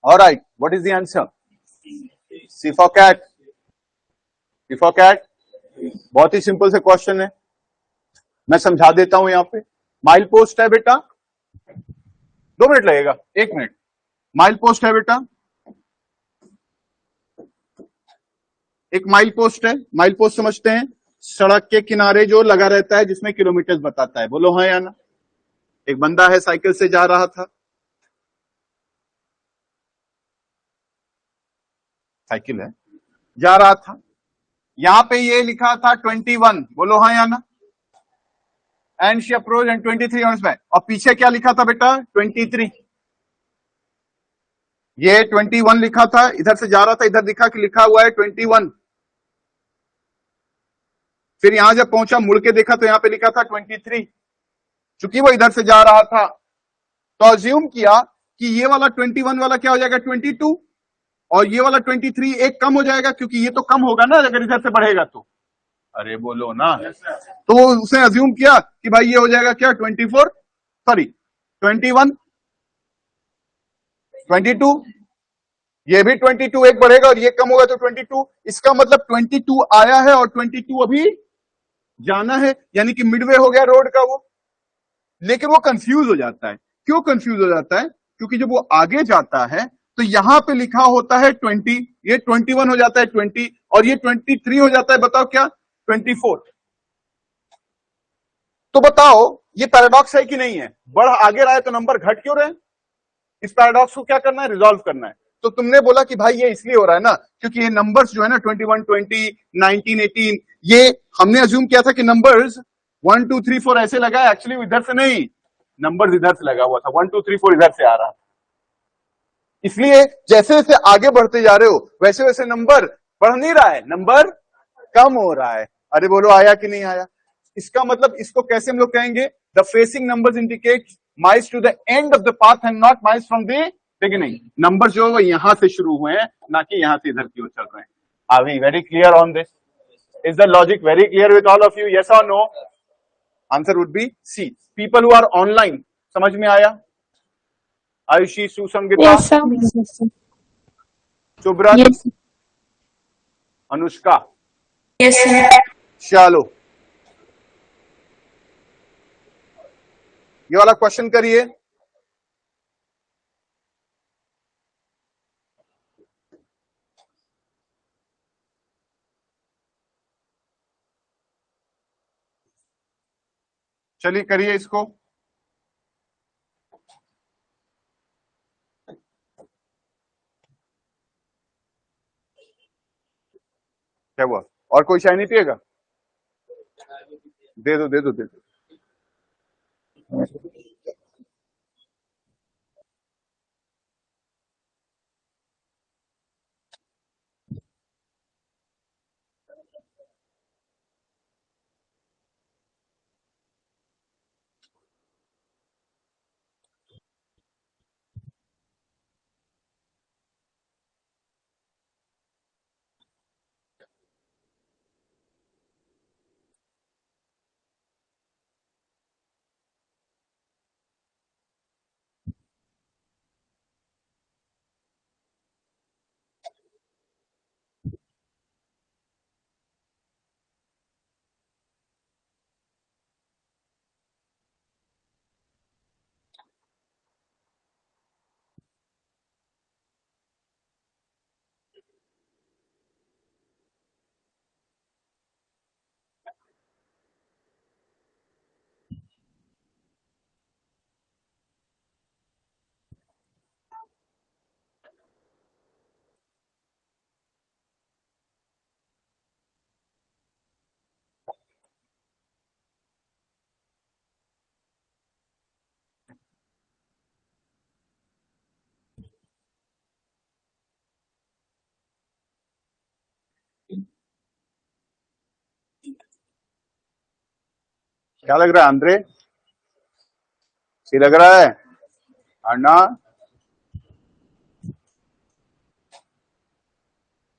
All right, what is the answer? C for cat. C for cat. बहुत ही सिंपल से क्वेश्चन है, मैं समझा देता हूं। यहां पे माइल पोस्ट है बेटा, 2 मिनट लगेगा, 1 मिनट। माइल पोस्ट है बेटा, एक माइल पोस्ट है। माइल पोस्ट समझते हैं, सड़क के किनारे जो लगा रहता है जिसमें किलोमीटर बताता है, बोलो हाँ या ना। एक बंदा है साइकिल से जा रहा था, साइकिल है जा रहा था, यहां पे ये लिखा था 21, बोलो हाँ या ना। And she approach and 23 on by, और पीछे क्या लिखा था बेटा 23। ये 21 लिखा था, इधर से जा रहा था, इधर दिखा कि लिखा हुआ है 21। फिर यहां जब पहुंचा मुड़ के देखा तो यहां पे लिखा था 23। चूंकि वो इधर से जा रहा था तो अज्यूम किया कि ये वाला 21 वाला क्या हो जाएगा 22 और ये वाला 23 एक कम हो जाएगा, क्योंकि ये तो कम होगा ना अगर इधर से बढ़ेगा तो। अरे बोलो ना। तो उसने अज्यूम किया कि भाई ये हो जाएगा क्या 24, सॉरी 21, 22, ये भी 22 एक बढ़ेगा और ये कम होगा तो 22। इसका मतलब 22 आया है और 22 अभी जाना है, यानी कि मिडवे हो गया रोड का वो। लेकिन वो कंफ्यूज हो जाता है। क्यों कंफ्यूज हो जाता है? क्योंकि जब वो आगे जाता है तो यहां पे लिखा होता है 20, ये 21 हो जाता है 20 और ये 23 हो जाता है, बताओ क्या 24। तो बताओ ये पैराडॉक्स है कि नहीं है? बढ़ आगे रहा है तो नंबर घट क्यों रहे? इस पैराडॉक्स को क्या करना है, रिजॉल्व करना है। तो तुमने बोला कि भाई ये इसलिए हो रहा है ना क्योंकि ये नंबर्स जो है ना 21, 20, 19, 18, ये हमने अज्यूम किया था कि नंबर्स 1, 2, 3, 4 ऐसे लगा है, एक्चुअली इधर से नहीं, नंबर्स इधर से लगा हुआ था, 1, 2, 3, 4 इधर से आ रहा। इसलिए जैसे जैसे आगे बढ़ते जा रहे हो वैसे वैसे नंबर बढ़ नहीं रहा है, नंबर कम हो रहा है। अरे बोलो आया कि नहीं आया? इसका मतलब इसको कैसे हम लोग कहेंगे, the facing numbers indicate miles to the end of the path and not miles from the ठीक है नहीं, नंबर जो है वो यहां से शुरू हुए हैं, ना कि यहां से इधर की ओर चल रहे हैं। Are we very clear on this? Is the logic very clear with all of you? Yes और no? Answer would be C. People who are online, समझ में आया? Ayushi, सुसंगीता, Yes, sir. Yes, sir. शुभ्रत, Yes, sir. Anushka, Yes, sir. चलो ये वाला क्वेश्चन करिए। चलिए करिए इसको। क्या हुआ? और कोई चाय नहीं पिएगा? दे दो दे दो दे दो। क्या लग रहा है आंद्रे? सी लग रहा है अन्ना?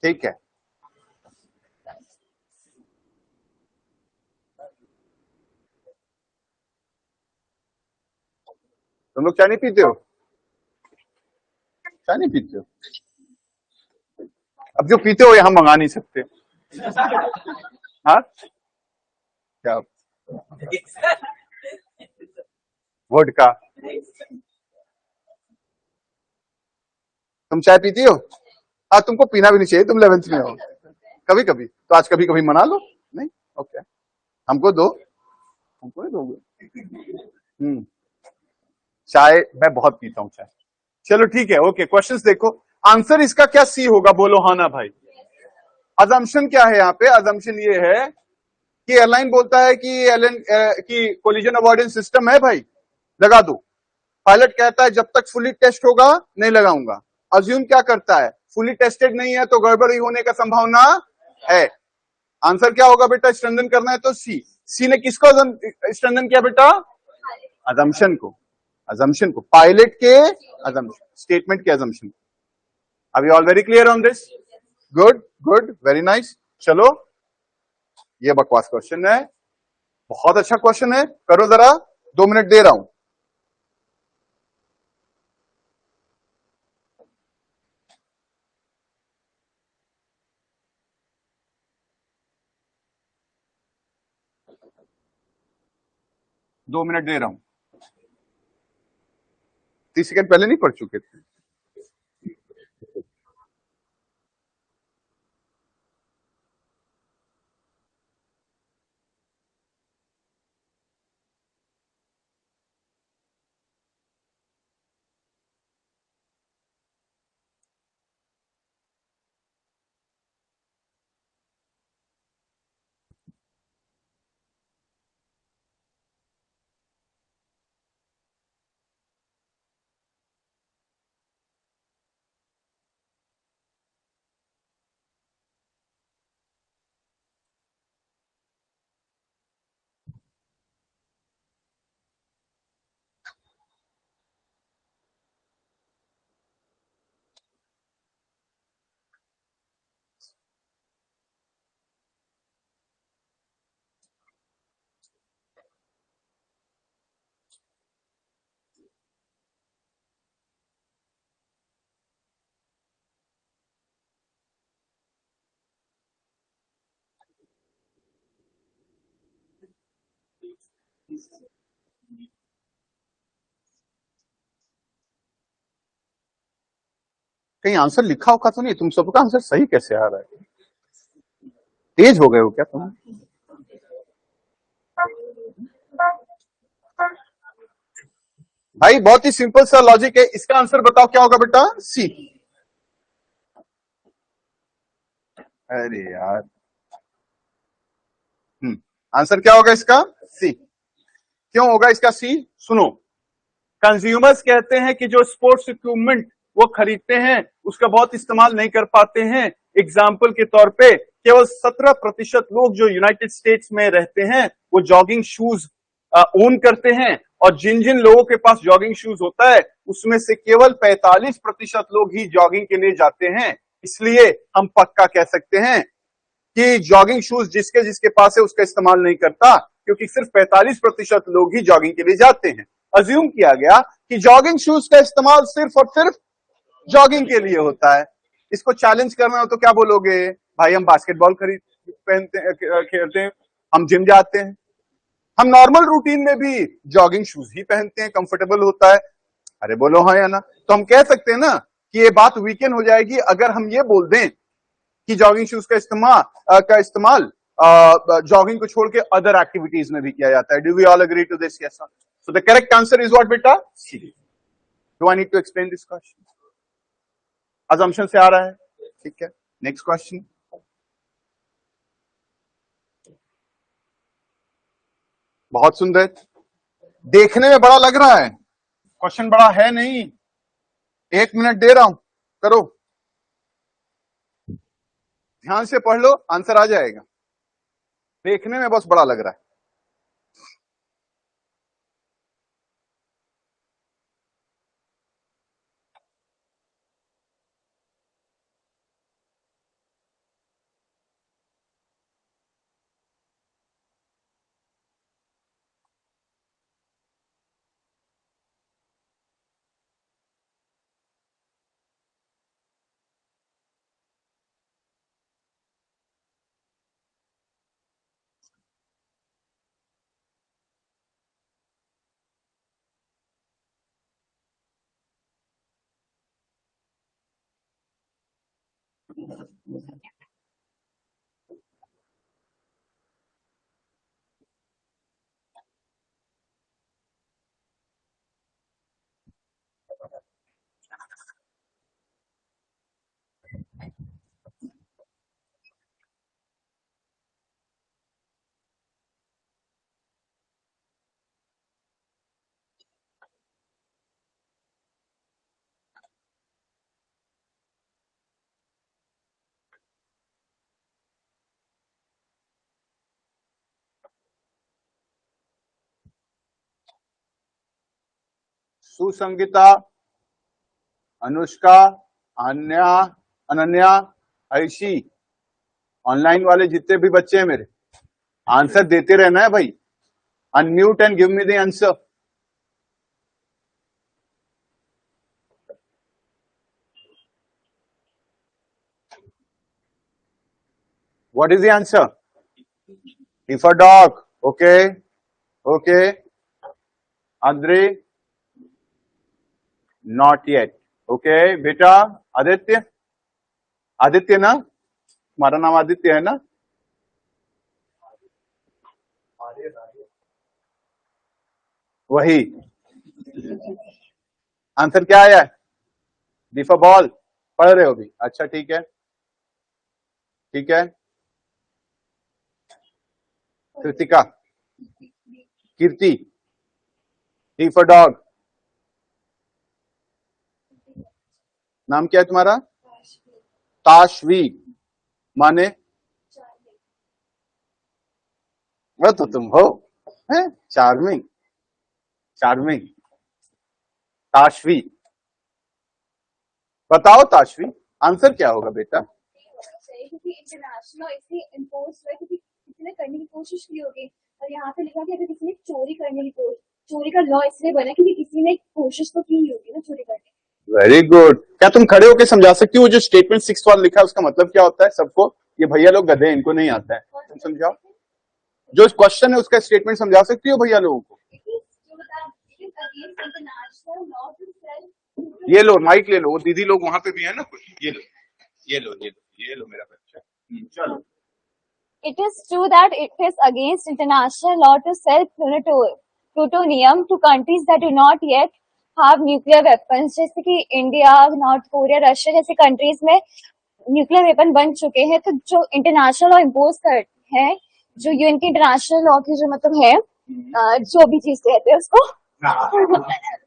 ठीक है। तुम लोग चाय नहीं पीते हो? चाय नहीं पीते हो? अब जो पीते हो यहां मंगा नहीं सकते। हाँ क्या? वोडका। तुम चाय पीती हो? हाँ तुमको पीना भी नहीं चाहिए, तुम 11th में हो। कभी कभी तो आज कभी कभी मना लो। नहीं ओके, हमको दो। हमको नहीं दोगे? चाय मैं बहुत पीता हूँ चाय। चलो ठीक है, ओके क्वेश्चंस देखो। आंसर इसका क्या सी होगा? बोलो हाँ ना भाई। अजम्पशन क्या है यहाँ पे? अजम्पशन ये है कि एयरलाइन बोलता है कि की कोलिजन अवॉइडेंस सिस्टम है भाई, लगा दो। पायलट कहता है जब तक फुली टेस्ट होगा नहीं लगाऊंगा। अज्यूम क्या करता है? फुली टेस्टेड नहीं है तो गड़बड़ी होने का संभावना है। आंसर क्या होगा बेटा? स्ट्रेंथन करना है तो सी। सी ने किसको स्ट्रेंथन किया बेटा? अजम्पशन को। अजम्पशन को, पायलट के अजम्पशन, स्टेटमेंट के assumption. Are we all very clear on this? Good good, very nice. चलो ये बकवास क्वेश्चन है, बहुत अच्छा क्वेश्चन है, करो जरा। 2 मिनट दे रहा हूं। दो मिनट दे रहा हूं। 30 सेकंड पहले नहीं पढ़ चुके थे? कहीं आंसर लिखा होगा तो नहीं? तुम सबका आंसर सही कैसे आ रहा है? तेज हो गए हो क्या तुम? भाई बहुत ही सिंपल सा लॉजिक है, इसका आंसर बताओ क्या होगा बेटा? सी। अरे यार, आंसर क्या होगा इसका? सी। क्यों होगा इसका सी? सुनो, कंज्यूमर्स कहते हैं कि जो स्पोर्ट्स इक्विपमेंट वो खरीदते हैं उसका बहुत इस्तेमाल नहीं कर पाते हैं। एग्जाम्पल के तौर पे केवल 17% लोग जो यूनाइटेड स्टेट्स में रहते हैं वो जॉगिंग शूज ओन करते हैं, और जिन जिन लोगों के पास जॉगिंग शूज होता है उसमें से केवल 45% लोग ही जॉगिंग के लिए जाते हैं। इसलिए हम पक्का कह सकते हैं कि जॉगिंग शूज जिसके जिसके पास है उसका इस्तेमाल नहीं करता, क्योंकि सिर्फ 45% लोग ही जॉगिंग के लिए जाते हैं। अज्यूम किया गया कि जॉगिंग शूज का इस्तेमाल सिर्फ और सिर्फ जॉगिंग के लिए होता है। इसको चैलेंज करना हो तो क्या बोलोगे? भाई हम बास्केटबॉल खेलते हैं, हम जिम जाते हैं, हम नॉर्मल रूटीन में भी जॉगिंग शूज ही पहनते हैं, कंफर्टेबल होता है। अरे बोलो हाँ या ना? तो हम कह सकते हैं ना कि ये बात वीकेंड हो जाएगी अगर हम ये बोल दें कि जॉगिंग शूज का इस्तेमाल जॉगिंग को छोड़ के अदर एक्टिविटीज में भी किया जाता है। Do we all agree to this? Yes. So the correct answer is what बेटा? C. Do I need to explain this question? Assumption से आ रहा है? ठीक है, नेक्स्ट क्वेश्चन। बहुत सुंदर, देखने में बड़ा लग रहा है, क्वेश्चन बड़ा है नहीं। 1 मिनट दे रहा हूं, करो, ध्यान से पढ़ लो, आंसर आ जाएगा। देखने में बस बड़ा लग रहा है। सुसंगीता, अनुष्का, अनन्या, अनन्या, ऐशी, ऑनलाइन वाले जितने भी बच्चे हैं मेरे, आंसर देते रहना है भाई। Unmute and give me the answer. What is the answer? D for dog. Okay. Okay. Andre? Not yet. Okay. बेटा आदित्य, आदित्य ना, तुम्हारा नाम आदित्य है ना? वही आंसर क्या आया है? D for ball. पढ़ रहे हो भी? अच्छा ठीक है, ठीक है। कृतिका, कीर्ति, डी फॉर डॉग। नाम क्या है तुम्हारा? ताशवी, माने? वो तो तुम हो, हैं? Charming, charming. ताशवी, बताओ ताशवी, आंसर क्या होगा बेटा? क्योंकि इंटरनेशनल इसलिए इम्पोज हुआ है क्योंकि किसी ने करने की कोशिश की होगी, और यहाँ पे लिखा कि अगर किसी ने चोरी करने की कोशिश, चोरी का लॉ इसलिए बना क्योंकि किसी ने कोशिश तो की होगी ना चोरी करने। Very good. क्या तुम खड़े होकर समझा सकती हो जो स्टेटमेंट 6 वाला लिखा है उसका मतलब क्या होता है सबको? ये भैया लोग गधे हैं, इनको नहीं आता है, तुम समझाओ। जो क्वेश्चन है उसका स्टेटमेंट समझा सकती हो भैया लोगों को? ये लो माइक ले लो, वो दीदी लोग वहां पे भी है ना कुछ, ये लो ये लो ये लो ये लो मेरा बच्चा। चलो। It is true that it is against international law to sell plutonium to countries that do not yet have nuclear weapons, जैसे कि इंडिया, नॉर्थ कोरिया, रशिया जैसे कंट्रीज में न्यूक्लियर वेपन बन चुके हैं। तो जो इंटरनेशनल लॉ इम्पोज कर है, जो यूएन के इंटरनेशनल लॉ की जो मतलब है, जो भी चीज कहते हैं उसको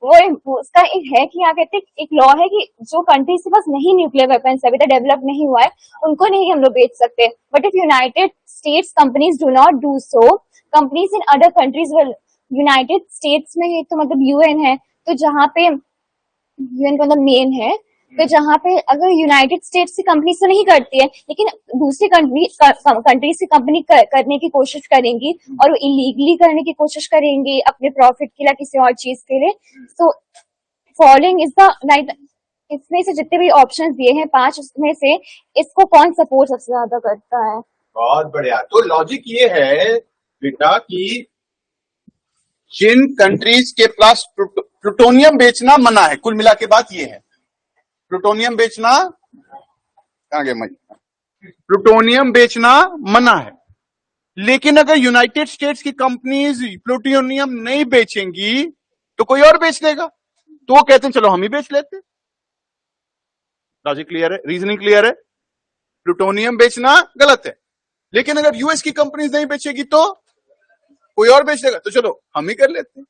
वो इम्पोज का एक है कि क्या कहते हैं, एक लॉ है कि जो कंट्रीज के पास नहीं न्यूक्लियर वेपन्स अभी तक डेवलप नहीं हुआ है उनको नहीं हम लोग बेच सकते। But if United states companies do not do so, companies in other countries will, United states में है तो मतलब यूएन है, तो जहाँ पे यूएन का मतलब मेन है, तो जहाँ पे अगर यूनाइटेड स्टेट्स की कंपनी तो नहीं करती है, लेकिन दूसरी कंट्रीज की कंपनी करने की कोशिश करेंगी और वो इलीगली करने की कोशिश करेंगी अपने प्रॉफिट के लिए, किसी और चीज के लिए। तो फॉलोइंग इज द राइट, इसमें से जितने भी ऑप्शंस दिए हैं 5 में से इसको कौन सपोर्ट सबसे ज्यादा करता है? बहुत बढ़िया। तो लॉजिक ये है बेटा कि जिन कंट्रीज के पास प्लूटोनियम बेचना मना है, कुल मिला के बात ये है, प्लूटोनियम बेचना कहां गए, प्लूटोनियम बेचना मना है। लेकिन अगर यूनाइटेड स्टेट्स की कंपनीज प्लूटोनियम नहीं बेचेंगी तो कोई और बेच देगा, तो वो कहते हैं चलो हम ही बेच लेते। लॉजिक क्लियर है, रीजनिंग क्लियर है। प्लूटोनियम बेचना गलत है, लेकिन अगर यूएस की कंपनीज नहीं बेचेगी तो कोई और बेच देगा, तो चलो हम ही कर लेते हैं,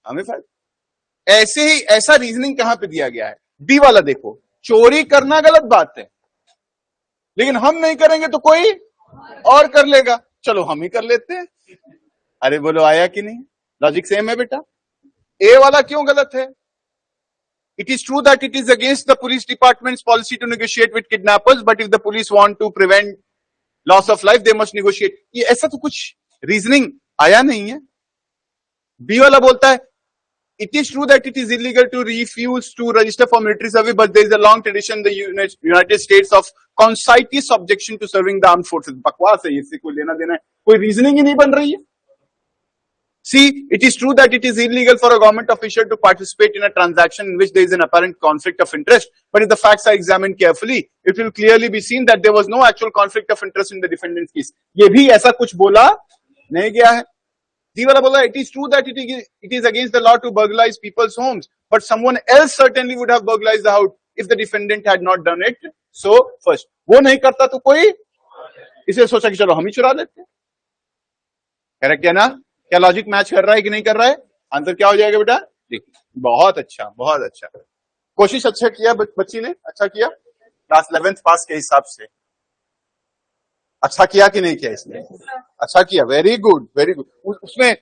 हमें फायदा। ऐसे ही ऐसा रीजनिंग कहां पे दिया गया है? बी वाला देखो, चोरी करना गलत बात है, लेकिन हम नहीं करेंगे तो कोई और कर लेगा, चलो हम ही कर लेते हैं। अरे बोलो आया कि नहीं? लॉजिक सेम है बेटा। ए वाला क्यों गलत है? It is true that it is against the police department's policy to negotiate with kidnappers, but if the police want to prevent loss of life, they must negotiate. ये ऐसा तो कुछ रीजनिंग आया नहीं है। बी वाला बोलता है it is true that it is illegal to refuse to register for military service, but there is a long tradition in the United States of conscientious objection to serving the armed forces. बकवास है, इससे कोई लेना देना है, कोई रीजनिंग ही नहीं बन रही है। See, it is true that it is illegal for a government official to participate in a transaction in which there is an apparent conflict of interest, but if the facts are examined carefully, it will clearly be seen that there was no actual conflict of interest in the defendant's case. ये भी ऐसा कुछ बोला नहीं गया है। डी वाला बोला it is true that it is against the law to burglarize people's homes, but someone else certainly would have burglarized the house if the defendant had not done it. So first, वो नहीं करता तो कोई इसे सोचा कि चलो हम ही चुरा लेते हैं। करेक्ट है ना? क्या लॉजिक मैच कर रहा है कि नहीं कर रहा है? आंसर क्या हो जाएगा बेटा? देखिए, बहुत अच्छा, बहुत अच्छा। कोशिश अच्छा किया बच्ची ने, अच्छा किया, क्लास 11th पास के हिसाब से अच्छा किया कि नहीं किया? इसने अच्छा किया, वेरी गुड वेरी गुड। उसमें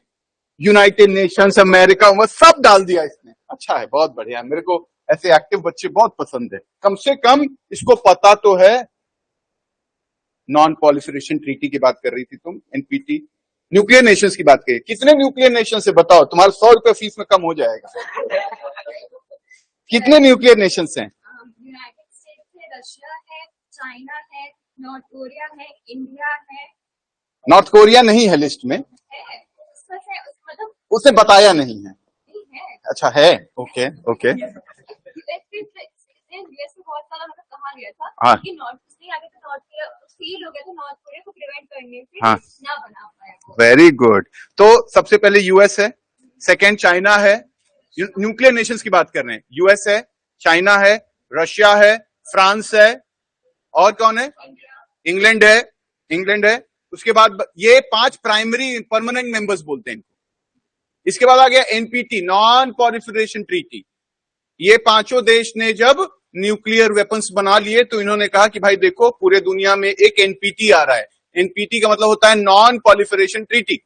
यूनाइटेड नेशंस, अमेरिका, वो सब डाल दिया इसने। अच्छा है, बहुत बढ़िया। मेरे को ऐसे एक्टिव बच्चे बहुत पसंद है। कम से कम इसको पता तो है। नॉन पॉलिफरेशन ट्रीटी की बात कर रही थी तुम, एनपीटी। न्यूक्लियर नेशंस की बात करिए, कितने न्यूक्लियर नेशन से बताओ, तुम्हारा 100 रुपये फीस में कम हो जाएगा। कितने न्यूक्लियर नेशंस हैं? यूनाइटेड स्टेट्स है, रशिया है, चाइना है, नॉर्थ कोरिया है, इंडिया है। नॉर्थ कोरिया नहीं है लिस्ट में, उसमें से मतलब उसने बताया नहीं है। है। अच्छा है, ओके ओके। यूएस में बहुत सारा मतलब कहा गया था हाँ। कि नॉर्थ नहीं आगे तो नॉर्थ कोरिया फेल हो गया, तो नॉर्थ कोरिया को प्रिवेंट करने से हाँ। ना बना पाया। Very good. तो सबसे पहले यूएस है, सेकंड चाइना है। न्यूक्लियर नेशंस की बात कर रहे हैं, यूएस है, चाइना है, रशिया है, फ्रांस है, और कौन है? इंग्लैंड है, इंग्लैंड है। उसके बाद ये 5 प्राइमरी परमानेंट मेंबर्स बोलते हैं। इसके बाद आ गया एनपीटी, नॉन पॉलिफरेशन ट्रीटी। ये 5 देश ने जब न्यूक्लियर वेपन्स बना लिए तो इन्होंने कहा कि भाई देखो, पूरे दुनिया में एक एनपीटी आ रहा है। एनपीटी का मतलब होता है नॉन पॉलिफरेशन ट्रीटी।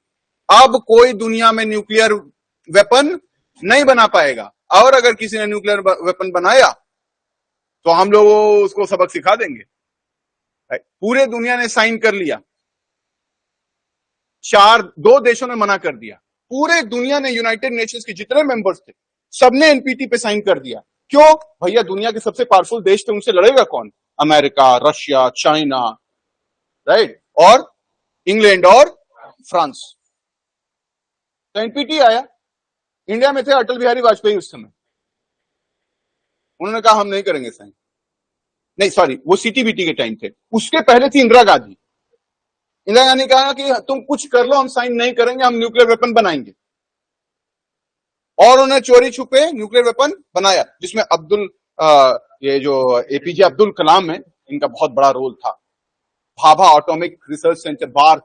अब कोई दुनिया में न्यूक्लियर वेपन नहीं बना पाएगा, और अगर किसी ने न्यूक्लियर वेपन बनाया तो हम लोग उसको सबक सिखा देंगे। पूरे दुनिया ने साइन कर लिया, 2 देशों ने मना कर दिया। पूरे दुनिया ने, यूनाइटेड नेशंस के जितने मेंबर्स थे सबने एनपीटी पे साइन कर दिया। क्यों? भैया दुनिया के सबसे पावरफुल देश थे, उनसे लड़ेगा कौन? अमेरिका, रशिया, चाइना, राइट, और इंग्लैंड और फ्रांस। तो एनपीटी आया, इंडिया में थे अटल बिहारी वाजपेयी उस समय, उन्होंने कहा हम नहीं करेंगे साइन। नहीं सॉरी, वो सीटीबीटी के टाइम थे, उसके पहले थी इंदिरा गांधी। इंदिरा गांधी ने कहा कि तुम कुछ कर लो, हम साइन नहीं करेंगे, हम न्यूक्लियर वेपन बनाएंगे। और उन्होंने चोरी छुपे न्यूक्लियर वेपन बनाया, जिसमें ये जो एपीजे अब्दुल कलाम है, इनका बहुत बड़ा रोल था। Bhabha atomic research centre, BARC,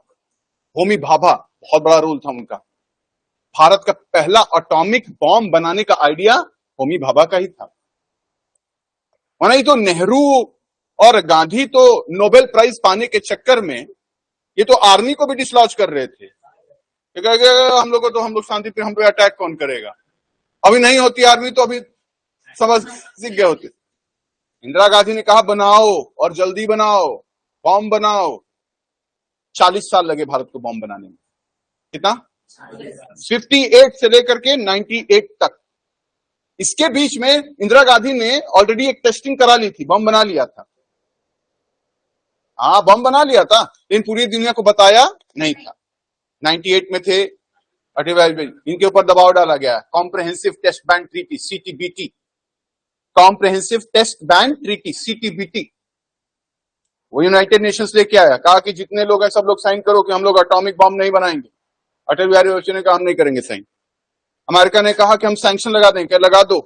Homi Bhabha, बहुत बड़ा रोल था उनका। भारत का पहला एटॉमिक बॉम्ब बनाने का आइडिया होमी भाभा का ही था। वरना तो नेहरू और गांधी तो नोबेल प्राइज पाने के चक्कर में ये तो आर्मी को भी डिसलॉज कर रहे थे। हम लोग को तो, हम लोग शांति पे, हम पे अटैक कौन करेगा। अभी नहीं होती आर्मी तो अभी समझ सीख गए होते। इंदिरा गांधी ने कहा बनाओ और जल्दी बनाओ, बॉम्ब बनाओ। 40 साल लगे भारत को बॉम्ब बनाने में। कितना? 58 से लेकर के 98 तक। इसके बीच में इंदिरा गांधी ने ऑलरेडी एक टेस्टिंग करा ली थी, बम बना लिया था। हाँ, बम बना लिया था, लेकिन पूरी दुनिया को बताया नहीं था। 98 में थे अटल बिहारी, इनके ऊपर दबाव डाला गया। Comprehensive test ban treaty, CTBT, comprehensive test ban treaty, CTBT, वो यूनाइटेड नेशंस लेके आया, कहा कि जितने लोग हैं सब लोग साइन करो कि हम लोग एटॉमिक बॉम्ब नहीं बनाएंगे। अटल बिहारी वाजपेयी ने कहा हम नहीं करेंगे साइन। अमेरिका ने कहा कि हम सैंक्शन लगा देंगे, क्या लगा दो।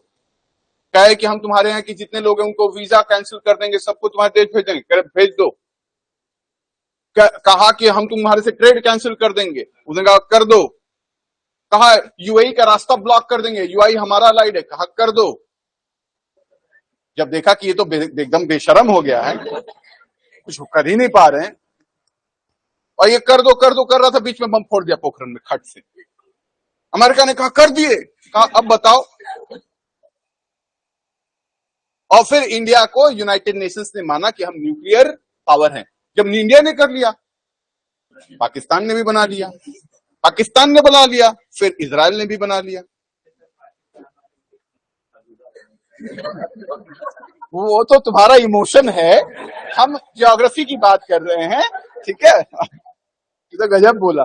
कहे कि हम तुम्हारे यहाँ की जितने लोग हैं उनको वीजा कैंसिल कर देंगे, सबको तुम्हारे देश भेज देंगे, भेज दो। कहा कि हम तुम्हारे से ट्रेड कैंसिल कर देंगे, उसने कहा कर दो। कहा यूएई का रास्ता ब्लॉक कर देंगे, यूएई हमारा अलाइड है, कहा कर दो। जब देखा कि ये तो एकदम बेशरम हो गया है, कुछ कर ही नहीं पा रहे हैं, और ये कर दो कर दो कर रहा था, बीच में बम फोड़ दिया पोखरण में खट से। अमेरिका ने कहा कर दिए, कहा अब बताओ। और फिर इंडिया को यूनाइटेड नेशंस ने माना कि हम न्यूक्लियर पावर हैं। जब इंडिया ने कर लिया, पाकिस्तान ने भी बना लिया, पाकिस्तान ने बना लिया, फिर इजराइल ने भी बना लिया। वो तो तुम्हारा इमोशन है, हम ज्योग्राफी की बात कर रहे हैं, ठीक है। ये तो गजब बोला।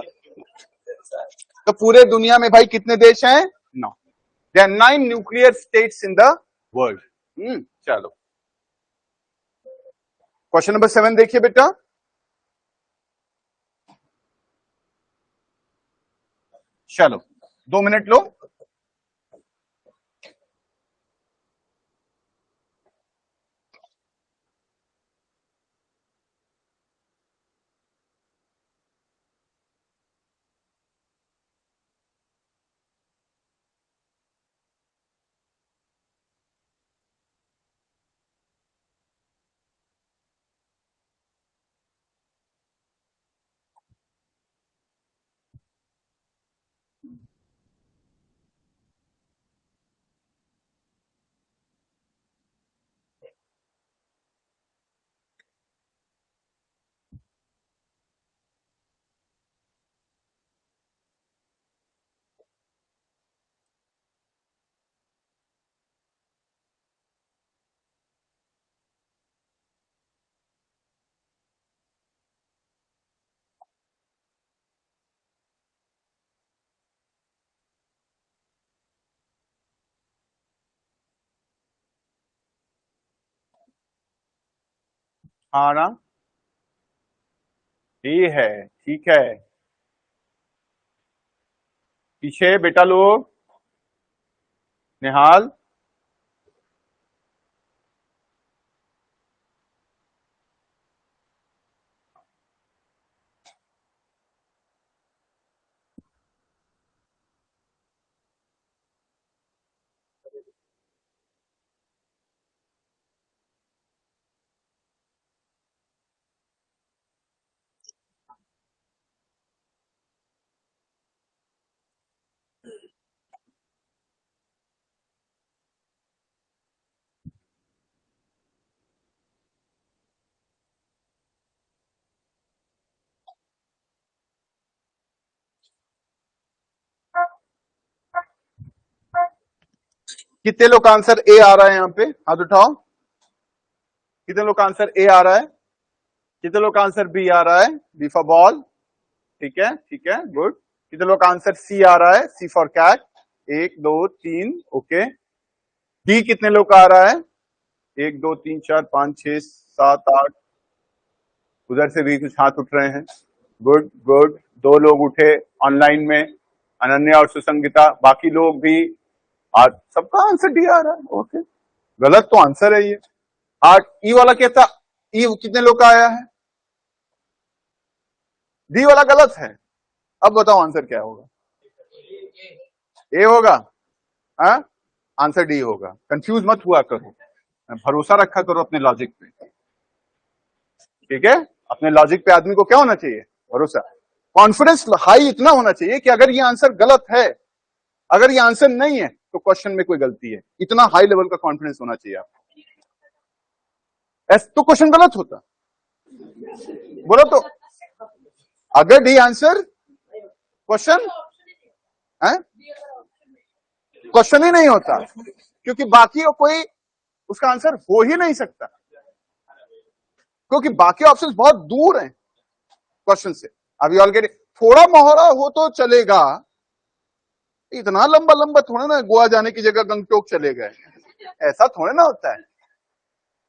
तो पूरे दुनिया में भाई कितने देश हैं? 9। There are 9 nuclear states in the world. चलो, क्वेश्चन नंबर 7 देखिए बेटा। चलो 2 मिनट लो। हाँ ना, ये है, ठीक है। पीछे बेटा लोग, निहाल, कितने लोग का आंसर ए आ रहा है? यहाँ पे हाथ उठाओ। कितने लोग का आंसर ए आ रहा है? कितने लोग का आंसर बी आ रहा है? B for ball. ठीक है, ठीक है, गुड। कितने लोग का आंसर सी आ रहा है? सी फॉर कैट। 1 2 3, ओके। डी कितने लोग का आ रहा है? 1 2 3 4 5 6 7 8। उधर से भी कुछ हाथ उठ रहे हैं। Good good. 2 लोग उठे ऑनलाइन में, अनन्या और सुसंगिता। बाकी लोग भी आज सबका आंसर डी आ रहा है। ओके, गलत तो आंसर है ये। 8 ई वाला क्या था? ई कितने लोग का आया है? डी वाला गलत है। अब बताओ आंसर क्या होगा? ए होगा? हाँ, आंसर डी होगा। कंफ्यूज मत हुआ करो, भरोसा रखा करो अपने लॉजिक पे, ठीक है? अपने लॉजिक पे आदमी को क्या होना चाहिए? भरोसा। कॉन्फिडेंस हाई इतना होना चाहिए कि अगर ये आंसर गलत है, अगर ये आंसर नहीं है तो क्वेश्चन में कोई गलती है। इतना हाई लेवल का कॉन्फिडेंस होना चाहिए आपको। तो क्वेश्चन गलत होता। बोलो तो, अगर डी आंसर क्वेश्चन है, क्वेश्चन ही नहीं होता, क्योंकि बाकी कोई उसका आंसर हो ही नहीं सकता, क्योंकि बाकी ऑप्शंस बहुत दूर हैं क्वेश्चन से। अभी ऑलरेडी थोड़ा मोहरा हो तो चलेगा, इतना लंबा लंबा थोड़ा ना गोवा जाने की जगह गंगटोक चले गए, ऐसा थोड़ा ना होता है।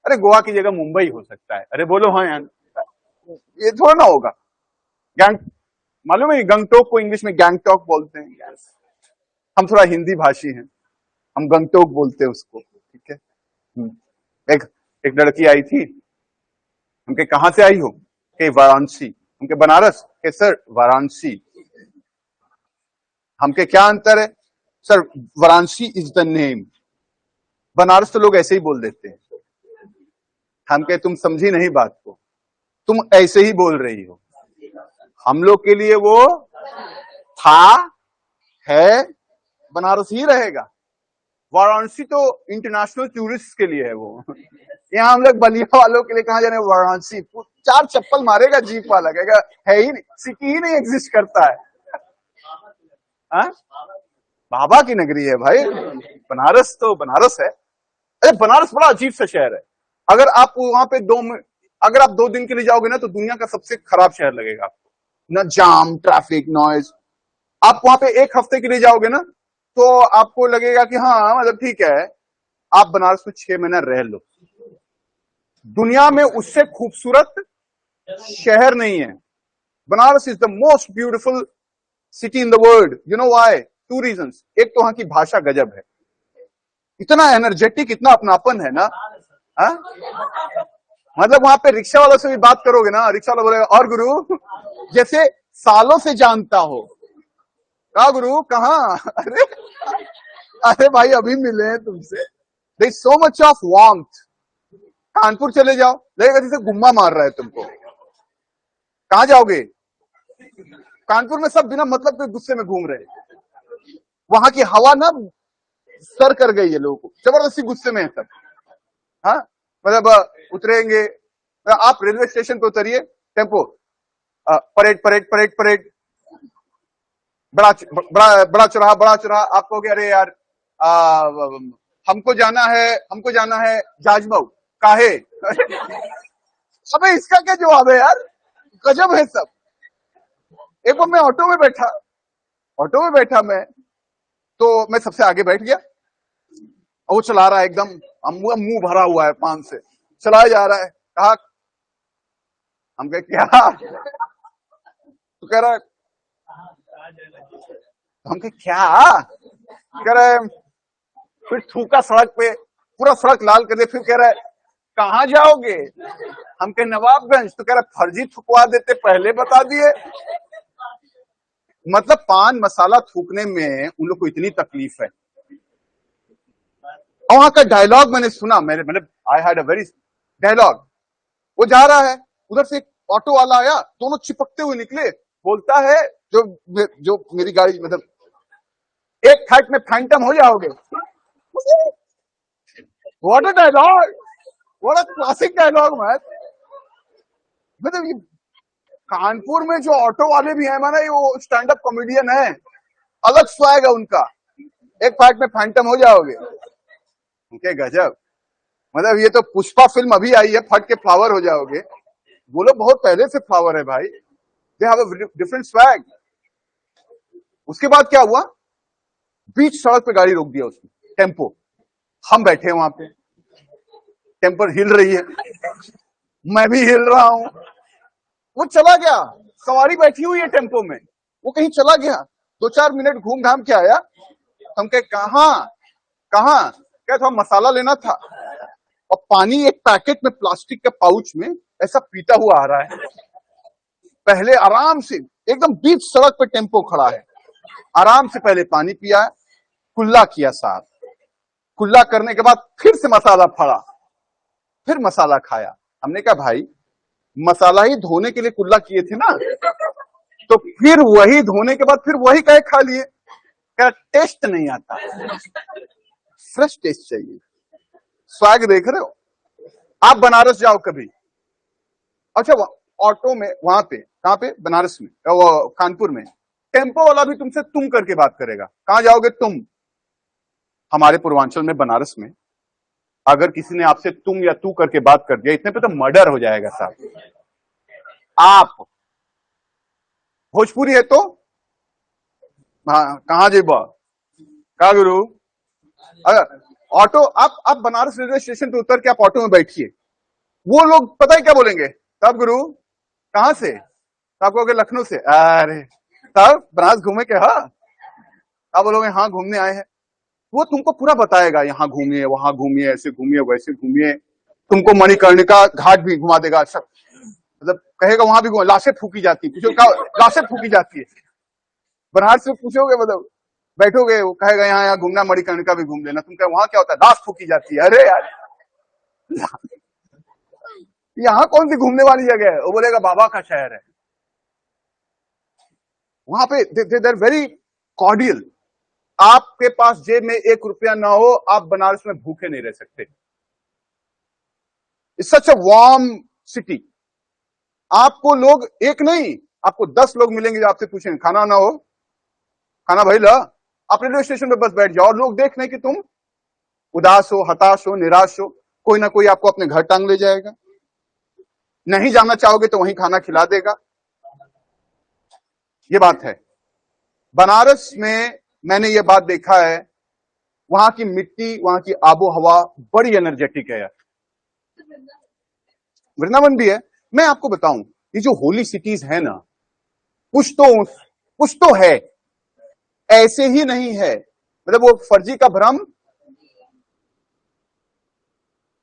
अरे गोवा की जगह मुंबई हो सकता है। अरे बोलो हाँ यार, ये थोड़ा ना होगा। गैंग, मालूम है गंगटोक को इंग्लिश में गैंगटॉक बोलते हैं। हम थोड़ा हिंदी भाषी हैं, हम गंगटोक बोलते हैं उसको, ठीक है। एक एक लड़की आई थी, हमके कहां से आई हो? के वाराणसी। हमके बनारस के? सर वाराणसी। हमके क्या अंतर है? Sir Varanasi is the name, Banaras तो लोग ऐसे ही बोल देते हैं। हमके तुम समझी नहीं बात को, तुम ऐसे ही बोल रही हो। हम लोग के लिए वो था, है, बनारस ही रहेगा। वाराणसी तो इंटरनेशनल टूरिस्ट के लिए है वो। यहाँ हम लोग बलिया वालों के लिए कहाँ जाने? वाराणसी। 4 चप्पल मारेगा जीप वाला, कहेगा है ही नहीं, सिटी ही नहीं एग्जिस्ट करता है। हाँ? बाबा की नगरी है भाई बनारस, तो बनारस है। अरे बनारस बड़ा अजीब सा शहर है। अगर आप वहां पे अगर आप 2 दिन के लिए जाओगे ना तो दुनिया का सबसे खराब शहर लगेगा आपको। ना जाम, ट्रैफिक, नॉइज। आप वहां पे 1 हफ्ते के लिए जाओगे ना तो आपको लगेगा कि हाँ मतलब ठीक है, आप बनारस में 6 महीना रह लो। दुनिया में उससे खूबसूरत शहर नहीं है। Banaras is the most beautiful city in the world. You know why? 2 reasons. एक तो वहां की भाषा गजब है, इतना एनर्जेटिक, इतना अपनापन है ना। हा? मतलब वहां पे रिक्शा वालों से भी बात करोगे ना, रिक्शा वाला बोलेगा और गुरु, जैसे सालों से जानता हो। कहा गुरु कहाँ? अरे अरे भाई अभी मिले हैं तुमसे। There is so much of warmth. Kanpur चले जाओ, लगेगा जैसे गुम्मा मार रहा है तुमको। कहां जाओगे? कानपुर में सब बिना मतलब के गुस्से में घूम रहे हैं। वहां की हवा ना सर कर गई है, लोगों को जबरदस्ती गुस्से में है सब। हाँ मतलब उतरेंगे, आप रेलवे स्टेशन पे उतरिए, tempo, parade parade parade parade, बड़ा बड़ा बड़ा चौराहा, बड़ा चौराहा। आप कहोगे अरे यार हमको जाना है जाजमऊ। काहे? अबे इसका क्या जवाब है यार, गजब है सब। एक बार मैं ऑटो में बैठा मैं, तो मैं सबसे आगे बैठ गया और वो चला रहा है एकदम, मुंह भरा हुआ है पान से, चलाया जा रहा है। कहा, हम कहे क्या? तो कह रहा है, हम कहे क्या? कह रहा है, फिर थूका सड़क पे, पूरा सड़क लाल कर दे। फिर कह रहा है कहां जाओगे? हम कहे नवाबगंज। तो कह रहा फर्जी थुकवा देते, पहले बता दिए। मतलब पान मसाला थूकने में उन लोग को इतनी तकलीफ है। और वहां का डायलॉग मैंने सुना, मेरे मतलब I had a very dialogue. वो जा रहा है, उधर से एक ऑटो वाला आया, दोनों चिपकते हुए निकले। बोलता है जो मेरी गाड़ी, मतलब एक फैट में फैंटम हो जाओगे। What a dialogue, what a classic dialogue man. मतलब ये कानपुर में जो ऑटो वाले भी हैं माना, ये वो स्टैंड अप कॉमेडियन है, अलग स्वैग है उनका। एक फैट में फैंटम हो जाओगे, उनके गजब। मतलब ये तो पुष्पा फिल्म अभी आई है, फट के फ्लावर हो जाओगे। वो लोग बहुत पहले से फ्लावर है भाई। दे हैव अ डिफरेंट स्वैग। उसके बाद क्या हुआ, बीच सड़क पे गाड़ी रोक दिया उसने, टेम्पो। हम बैठे हैं वहां पे, टेम्पर हिल रही है, मैं भी हिल रहा हूं। वो चला गया, सवारी बैठी हुई है टेम्पो में, वो कहीं चला गया। 2-4 मिनट घूम घाम के आया। हम कहे कहां कहां, क्या था, मसाला लेना था। और पानी एक पैकेट में, प्लास्टिक के पाउच में ऐसा पीता हुआ आ रहा है। पहले आराम से एकदम बीच सड़क पे टेम्पो खड़ा है, आराम से पहले पानी पिया, कुल्ला किया साथ, कुल्ला करने के बाद फिर से मसाला फड़ा, फिर मसाला खाया। हमने कहा भाई मसाला ही धोने के लिए कुल्ला किए थे ना, तो फिर वही धोने के बाद फिर वही कहे खा लिए। क्या टेस्ट नहीं आता, फ्रेश टेस्ट चाहिए। स्वैग देख रहे हो? आप बनारस जाओ कभी, अच्छा ऑटो में, वहां पे, कहां पे, बनारस में, वो कानपुर में, टेम्पो वाला भी तुमसे तुम करके बात करेगा। कहां जाओगे तुम? हमारे पूर्वांचल में, बनारस में, अगर किसी ने आपसे तुम या तू करके बात कर दिया, इतने पे तो मर्डर हो जाएगा साहब। आप भोजपुरी है तो हाँ, कहां जेबा, का गुरु। अगर ऑटो, आप बनारस रेलवे स्टेशन पे उतर के आप ऑटो में बैठिए, वो लोग पता है क्या बोलेंगे, तब गुरु कहां से, तो आप कहोगे लखनऊ से। अरे तब बनारस घूमे के, हाँ, आप बोलोगे हाँ घूमने आए हैं। वो तुमको पूरा बताएगा, यहाँ घूमिए, वहां घूमिए, ऐसे घूमिए, वैसे घूमिए, तुमको मणिकर्णिका घाट भी घुमा देगा। सब मतलब कहेगा वहां भी लाशें फूकी जाती है, पूछो क्या लाशें फूकी जाती है, बनारस से पूछोगे, मतलब बैठोगे, वो कहेगा यहाँ यहाँ घूमना, मणिकर्णिका भी घूम लेना। तुम कहे वहां क्या होता है, लाश फूकी जाती है। अरे यार यहाँ कौन सी घूमने वाली जगह है, वो बोलेगा बाबा का शहर है। वहां पे दे आर वेरी कॉर्डियल। आपके पास जेब में 1 रुपया ना हो, आप बनारस में भूखे नहीं रह सकते। It's such a warm city. आपको लोग एक नहीं, आपको 10 लोग मिलेंगे जो आपसे पूछेंगे खाना ना हो, खाना भाई ला। आप रेलवे स्टेशन पे बस बैठ जाओ और लोग देख रहे कि तुम उदास हो, हताश हो, निराश हो, कोई ना कोई आपको अपने घर टांग ले जाएगा। नहीं जाना चाहोगे तो वहीं खाना खिला देगा। ये बात है। बनारस में मैंने ये बात देखा है, वहां की मिट्टी, वहां की आबो हवा बड़ी एनर्जेटिक है यार। वृंदावन भी है। मैं आपको बताऊं, ये जो होली सिटीज है ना, कुछ तो है, ऐसे ही नहीं है, मतलब वो फर्जी का भ्रम।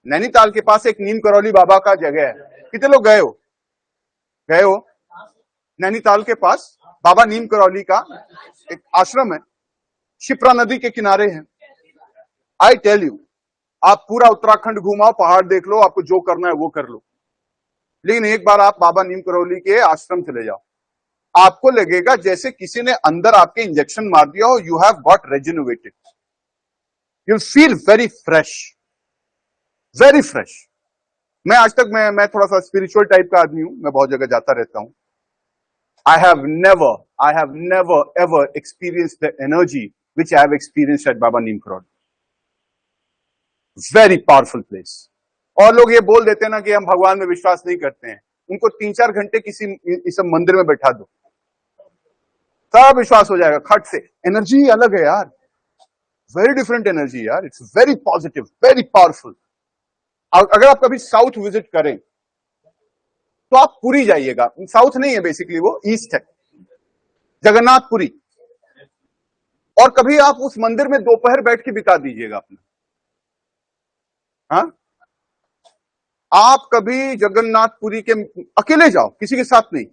नैनीताल के पास एक नीम करौली बाबा का जगह है, कितने लोग गए हो? गए हो? नैनीताल के पास बाबा नीम करौली का एक आश्रम है, शिप्रा नदी के किनारे है। आई टेल यू, आप पूरा उत्तराखंड घुमाओ, पहाड़ देख लो, आपको जो करना है वो कर लो, लेकिन एक बार आप बाबा नीम करौली के आश्रम चले जाओ, आपको लगेगा जैसे किसी ने अंदर आपके इंजेक्शन मार दिया हो। You have got rejuvenated, you feel very fresh, very fresh. मैं आज तक मैं थोड़ा सा स्पिरिचुअल टाइप का आदमी हूं, मैं बहुत जगह जाता रहता हूं। I have never ever experienced the energy which I have experienced at Baba Neem Karoli. Very powerful place. और लोग ये बोल देते हैं ना कि हम भगवान में विश्वास नहीं करते हैं, उनको 3-4 घंटे किसी इस मंदिर में बैठा दो, सब विश्वास हो जाएगा खट से। एनर्जी अलग है यार, वेरी डिफरेंट एनर्जी यार, it's very positive, very powerful. अगर आप कभी साउथ विजिट करें तो आप पुरी जाइएगा, साउथ नहीं है बेसिकली, वो ईस्ट है, जगन्नाथपुरी। और कभी आप उस मंदिर में दोपहर बैठ के बिता दीजिएगा अपना। हाँ, आप कभी जगन्नाथपुरी के अकेले जाओ, किसी के साथ नहीं,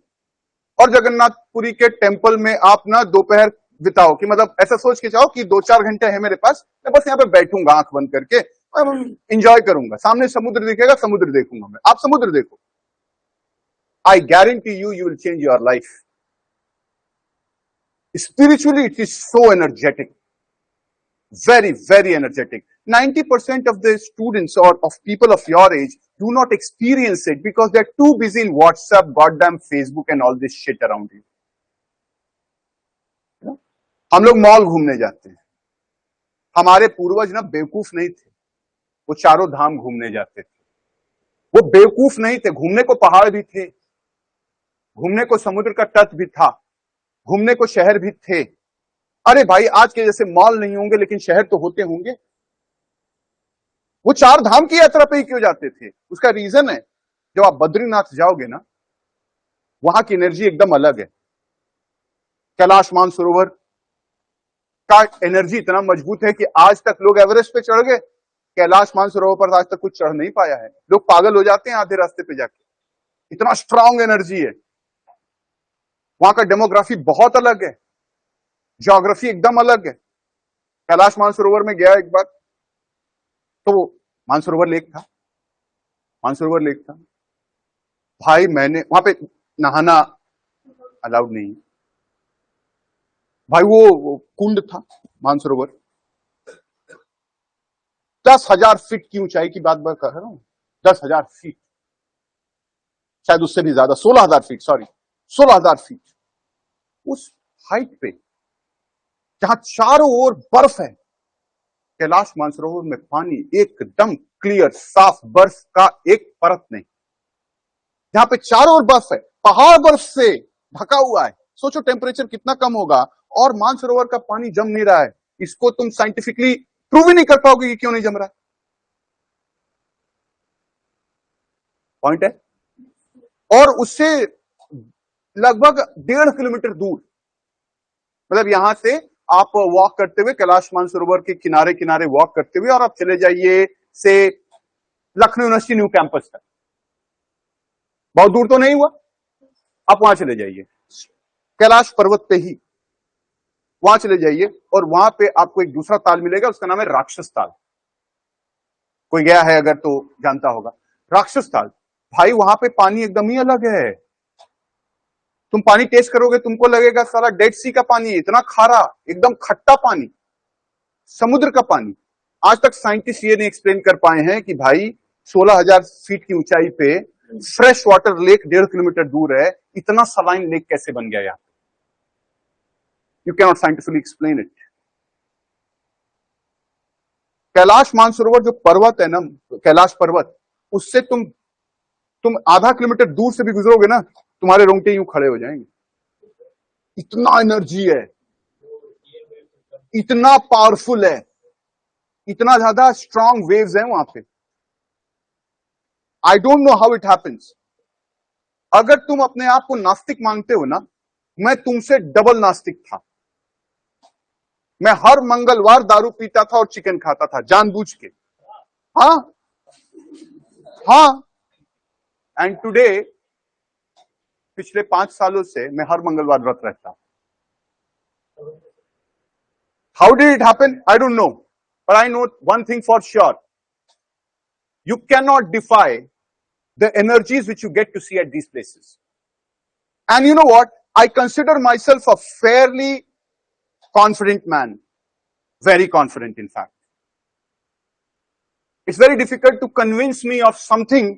और जगन्नाथपुरी के टेम्पल में आप ना दोपहर बिताओ, कि मतलब ऐसा सोच के जाओ कि 2-4 घंटे है मेरे पास, मैं बस यहाँ पे बैठूंगा आंख बंद करके, एंजॉय करूंगा, सामने समुद्र दिखेगा, समुद्र देखूंगा मैं, आप समुद्र देखो। I guarantee you, you will change your life. Spiritually, it is so energetic. Very, very energetic. 90% of the students or of people of your age do not experience it because they're too busy in WhatsApp, goddamn Facebook and all this shit around you. हम लोग मॉल घूमने जाते हैं। हमारे पूर्वज ना बेवकूफ नहीं थे, वो चारों धाम घूमने जाते थे। वो बेवकूफ नहीं थे, घूमने को पहाड़ भी थे, घूमने को समुद्र का तट भी था, घूमने को शहर भी थे। अरे भाई, आज के जैसे मॉल नहीं होंगे लेकिन शहर तो होते होंगे। वो 4 धाम की यात्रा पे ही क्यों जाते थे? उसका रीजन है, जब आप बद्रीनाथ जाओगे ना, वहां की एनर्जी एकदम अलग है। कैलाश मानसरोवर का एनर्जी इतना मजबूत है कि आज तक लोग एवरेस्ट पे चढ़ गए, कैलाश मानसरोवर पर आज तक कुछ चढ़ नहीं पाया है। लोग पागल हो जाते हैं आधे रास्ते पे जाके, इतना स्ट्रांग एनर्जी है। वहां का डेमोग्राफी बहुत अलग है, ज्योग्राफी एकदम अलग है। कैलाश मानसरोवर में गया एक बार, तो वो मानसरोवर लेक था, मानसरोवर लेक था भाई। मैंने वहां पे नहाना अलाउड नहीं है भाई, वो कुंड था मानसरोवर। 10,000 फीट की ऊंचाई की बात कर रहा हूं, 10,000 फीट, शायद उससे भी ज्यादा, 16,000 फीट, सॉरी 16,000 फीट। उस हाइट पे जहां चारों ओर बर्फ है, कैलाश मानसरोवर में पानी एकदम क्लियर, साफ, बर्फ का एक परत नहीं। जहां पे चारों ओर बर्फ है, पहाड़ बर्फ से ढका हुआ है। सोचो टेम्परेचर कितना कम होगा, और मानसरोवर का पानी जम नहीं रहा है। इसको तुम साइंटिफिकली प्रूव ही नहीं कर पाओगे कि क्यों नहीं जम रहा है। पॉइंट है। और उससे लगभग 1.5 किलोमीटर दूर, मतलब यहां से आप वॉक करते हुए कैलाश मानसरोवर के किनारे किनारे वॉक करते हुए, और आप चले जाइए से लखनऊ यूनिवर्सिटी न्यू कैंपस तक। बहुत दूर तो नहीं हुआ, आप वहां चले जाइए, कैलाश पर्वत पे ही वहां चले जाइए, और वहां पे आपको एक दूसरा ताल मिलेगा, उसका नाम है राक्षस ताल। कोई गया है अगर तो जानता होगा राक्षस ताल। भाई वहां पे पानी एकदम ही अलग है। तुम पानी टेस्ट करोगे, तुमको लगेगा सारा डेड सी का पानी है, इतना खारा, एकदम खट्टा पानी, समुद्र का पानी। आज तक साइंटिस्ट ये नहीं एक्सप्लेन कर पाए हैं कि भाई 16,000 फीट की ऊंचाई पे फ्रेश वाटर लेक 1.5 किलोमीटर दूर है, इतना सलाइन लेक कैसे बन गया यार। You can not scientifically explain it. Kailash Mansarovar जो पर्वत है ना, कैलाश पर्वत, उससे तुम आधा किलोमीटर दूर से भी गुजरोगे ना, तुम्हारे रोंगटे यूं खड़े हो जाएंगे। इतना एनर्जी है, इतना पावरफुल है, इतना ज्यादा स्ट्रांग वेव्स हैं वहां पे। I don't know how it happens. अगर तुम अपने आप को नास्तिक मानते हो ना, मैं तुमसे डबल नास्तिक था। मैं हर मंगलवार दारू पीता था और चिकन खाता था जानबूझ के। हाँ हाँ, एंड टुडे, पिछले 5 सालों से मैं हर मंगलवार व्रत रहता हूं। How did it happen? I don't know, but I know one thing for sure, you cannot defy the energies which you get to see at these places. And you know what? I consider myself a fairly confident man. Very confident, in fact. It's very difficult to convince me of something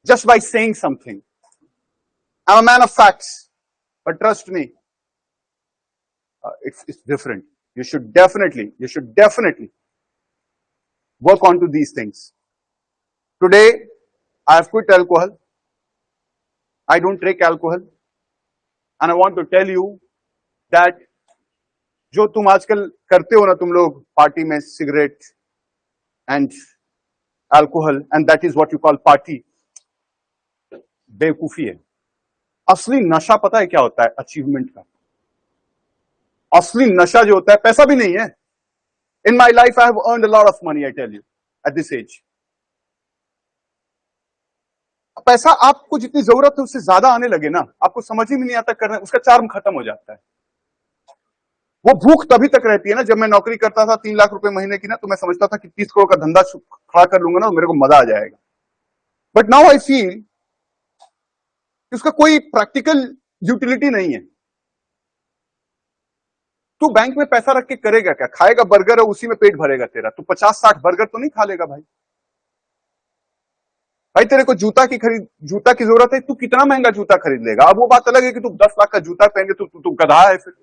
just by saying something. I'm a man of facts, but trust me, it's different. You should definitely work on to these things. Today, I have quit alcohol. I don't drink alcohol. And I want to tell you that जो तुम आजकल करते हो ना, तुम लोग पार्टी में cigarette and alcohol, and that is what you call party, बेवकूफी है। असली नशा पता है क्या होता है? अचीवमेंट का। असली नशा जो होता है, पैसा भी नहीं है। In my life I have earned a lot of money, I tell you, at this age. पैसा आपको जितनी जरूरत है उससे ज्यादा आने लगे ना, आपको समझ ही में नहीं आता करना, उसका चार्म खत्म हो जाता है। वो भूख तभी तक रहती है ना, जब मैं नौकरी करता था 3 लाख रुपए महीने की ना, तो मैं समझता था कि 30 करोड़ का धंधा खड़ा कर लूंगा ना, तो मेरे को मजा आ जाएगा। बट नाउ आई फील उसका कोई प्रैक्टिकल यूटिलिटी नहीं है। तू बैंक में पैसा रख के करेगा क्या? खाएगा बर्गर और उसी में पेट भरेगा तेरा। तू 50-60 बर्गर तो नहीं खा लेगा भाई। भाई तेरे को जूता की जरूरत है, तू कितना महंगा जूता खरीद लेगा? अब वो बात अलग है कि तू 10 लाख का जूता पहन के तू गधा है फिर।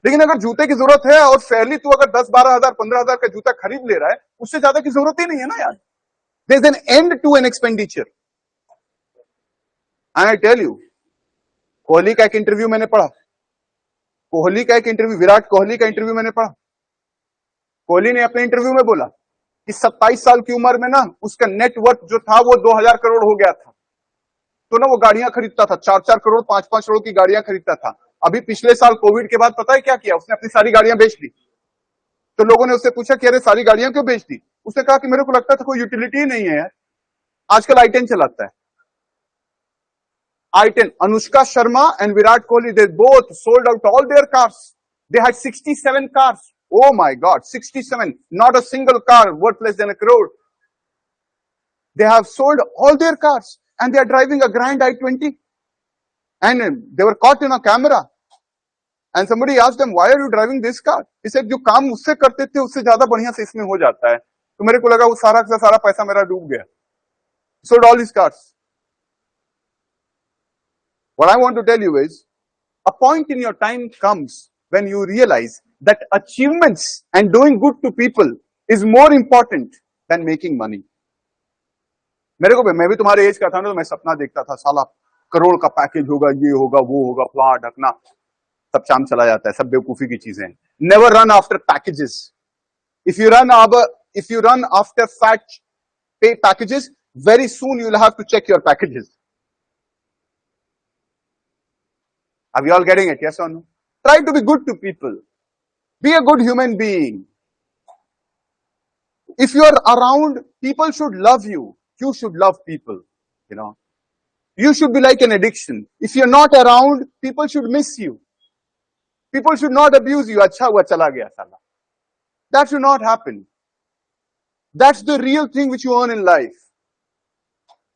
लेकिन अगर जूते की जरूरत है और फेयरली तू अगर 10-12 हजार 15 हजार का जूता खरीद ले रहा है, उससे ज्यादा की जरूरत ही नहीं है ना यार। There is an end to an expenditure. And I tell you, Kohli का एक इंटरव्यू मैंने पढ़ा, विराट कोहली का इंटरव्यू मैंने पढ़ा। कोहली ने अपने इंटरव्यू में बोला कि 27 साल की उम्र में ना उसका नेटवर्थ जो था वो 2000 करोड़ हो गया था। तो ना वो गाड़ियां खरीदता था, 4-4 करोड़ 5-5 करोड़ की गाड़ियां खरीदता था। अभी पिछले साल कोविड के बाद पता है क्या किया उसने? अपनी सारी गाड़ियां बेच दी। तो लोगों ने उससे पूछा कि अरे सारी गाड़ियां क्यों बेच दी? उसने कहा कि मेरे को लगता था कोई यूटिलिटी ही नहीं है यार, आजकल i10 चलाता है। i10, Anushka Sharma and Virat Kohli, they both sold out all their cars. They had 67 cars. Oh my God, 67. Not a single car worth less than a crore. They have sold all their cars and they are driving a grand i20. And they were caught in a camera. And somebody asked them, why are you driving this car? He said, जो काम मुझसे करते थे उससे ज्यादा बढ़िया से इसमें हो जाता है। तो मेरे को लगा वो सारा का सारा पैसा मेरा डूब गया। Sold all his cars. What I want to tell you is, a point in your time comes when you realize that achievements and doing good to people is more important than making money. मेरे को मैं भी तुम्हारे एज का था ना, तो मैं सपना देखता था साला करोड़ का पैकेज होगा, ये होगा, वो होगा, फ्लॉट ढकना, सब शाम चला जाता है, सब बेवकूफी की चीजें हैं। Never run after packages. If you run after fat पे packages, very soon you will have to check your packages. Are we all getting it? Yes or no? Try to be good to people. Be a good human being. If you are around, people should love you. You should love people. You know, you should be like an addiction. If you're not around, people should miss you. People should not abuse you. Acha hua chala gaya sala. That should not happen. That's the real thing which you earn in life.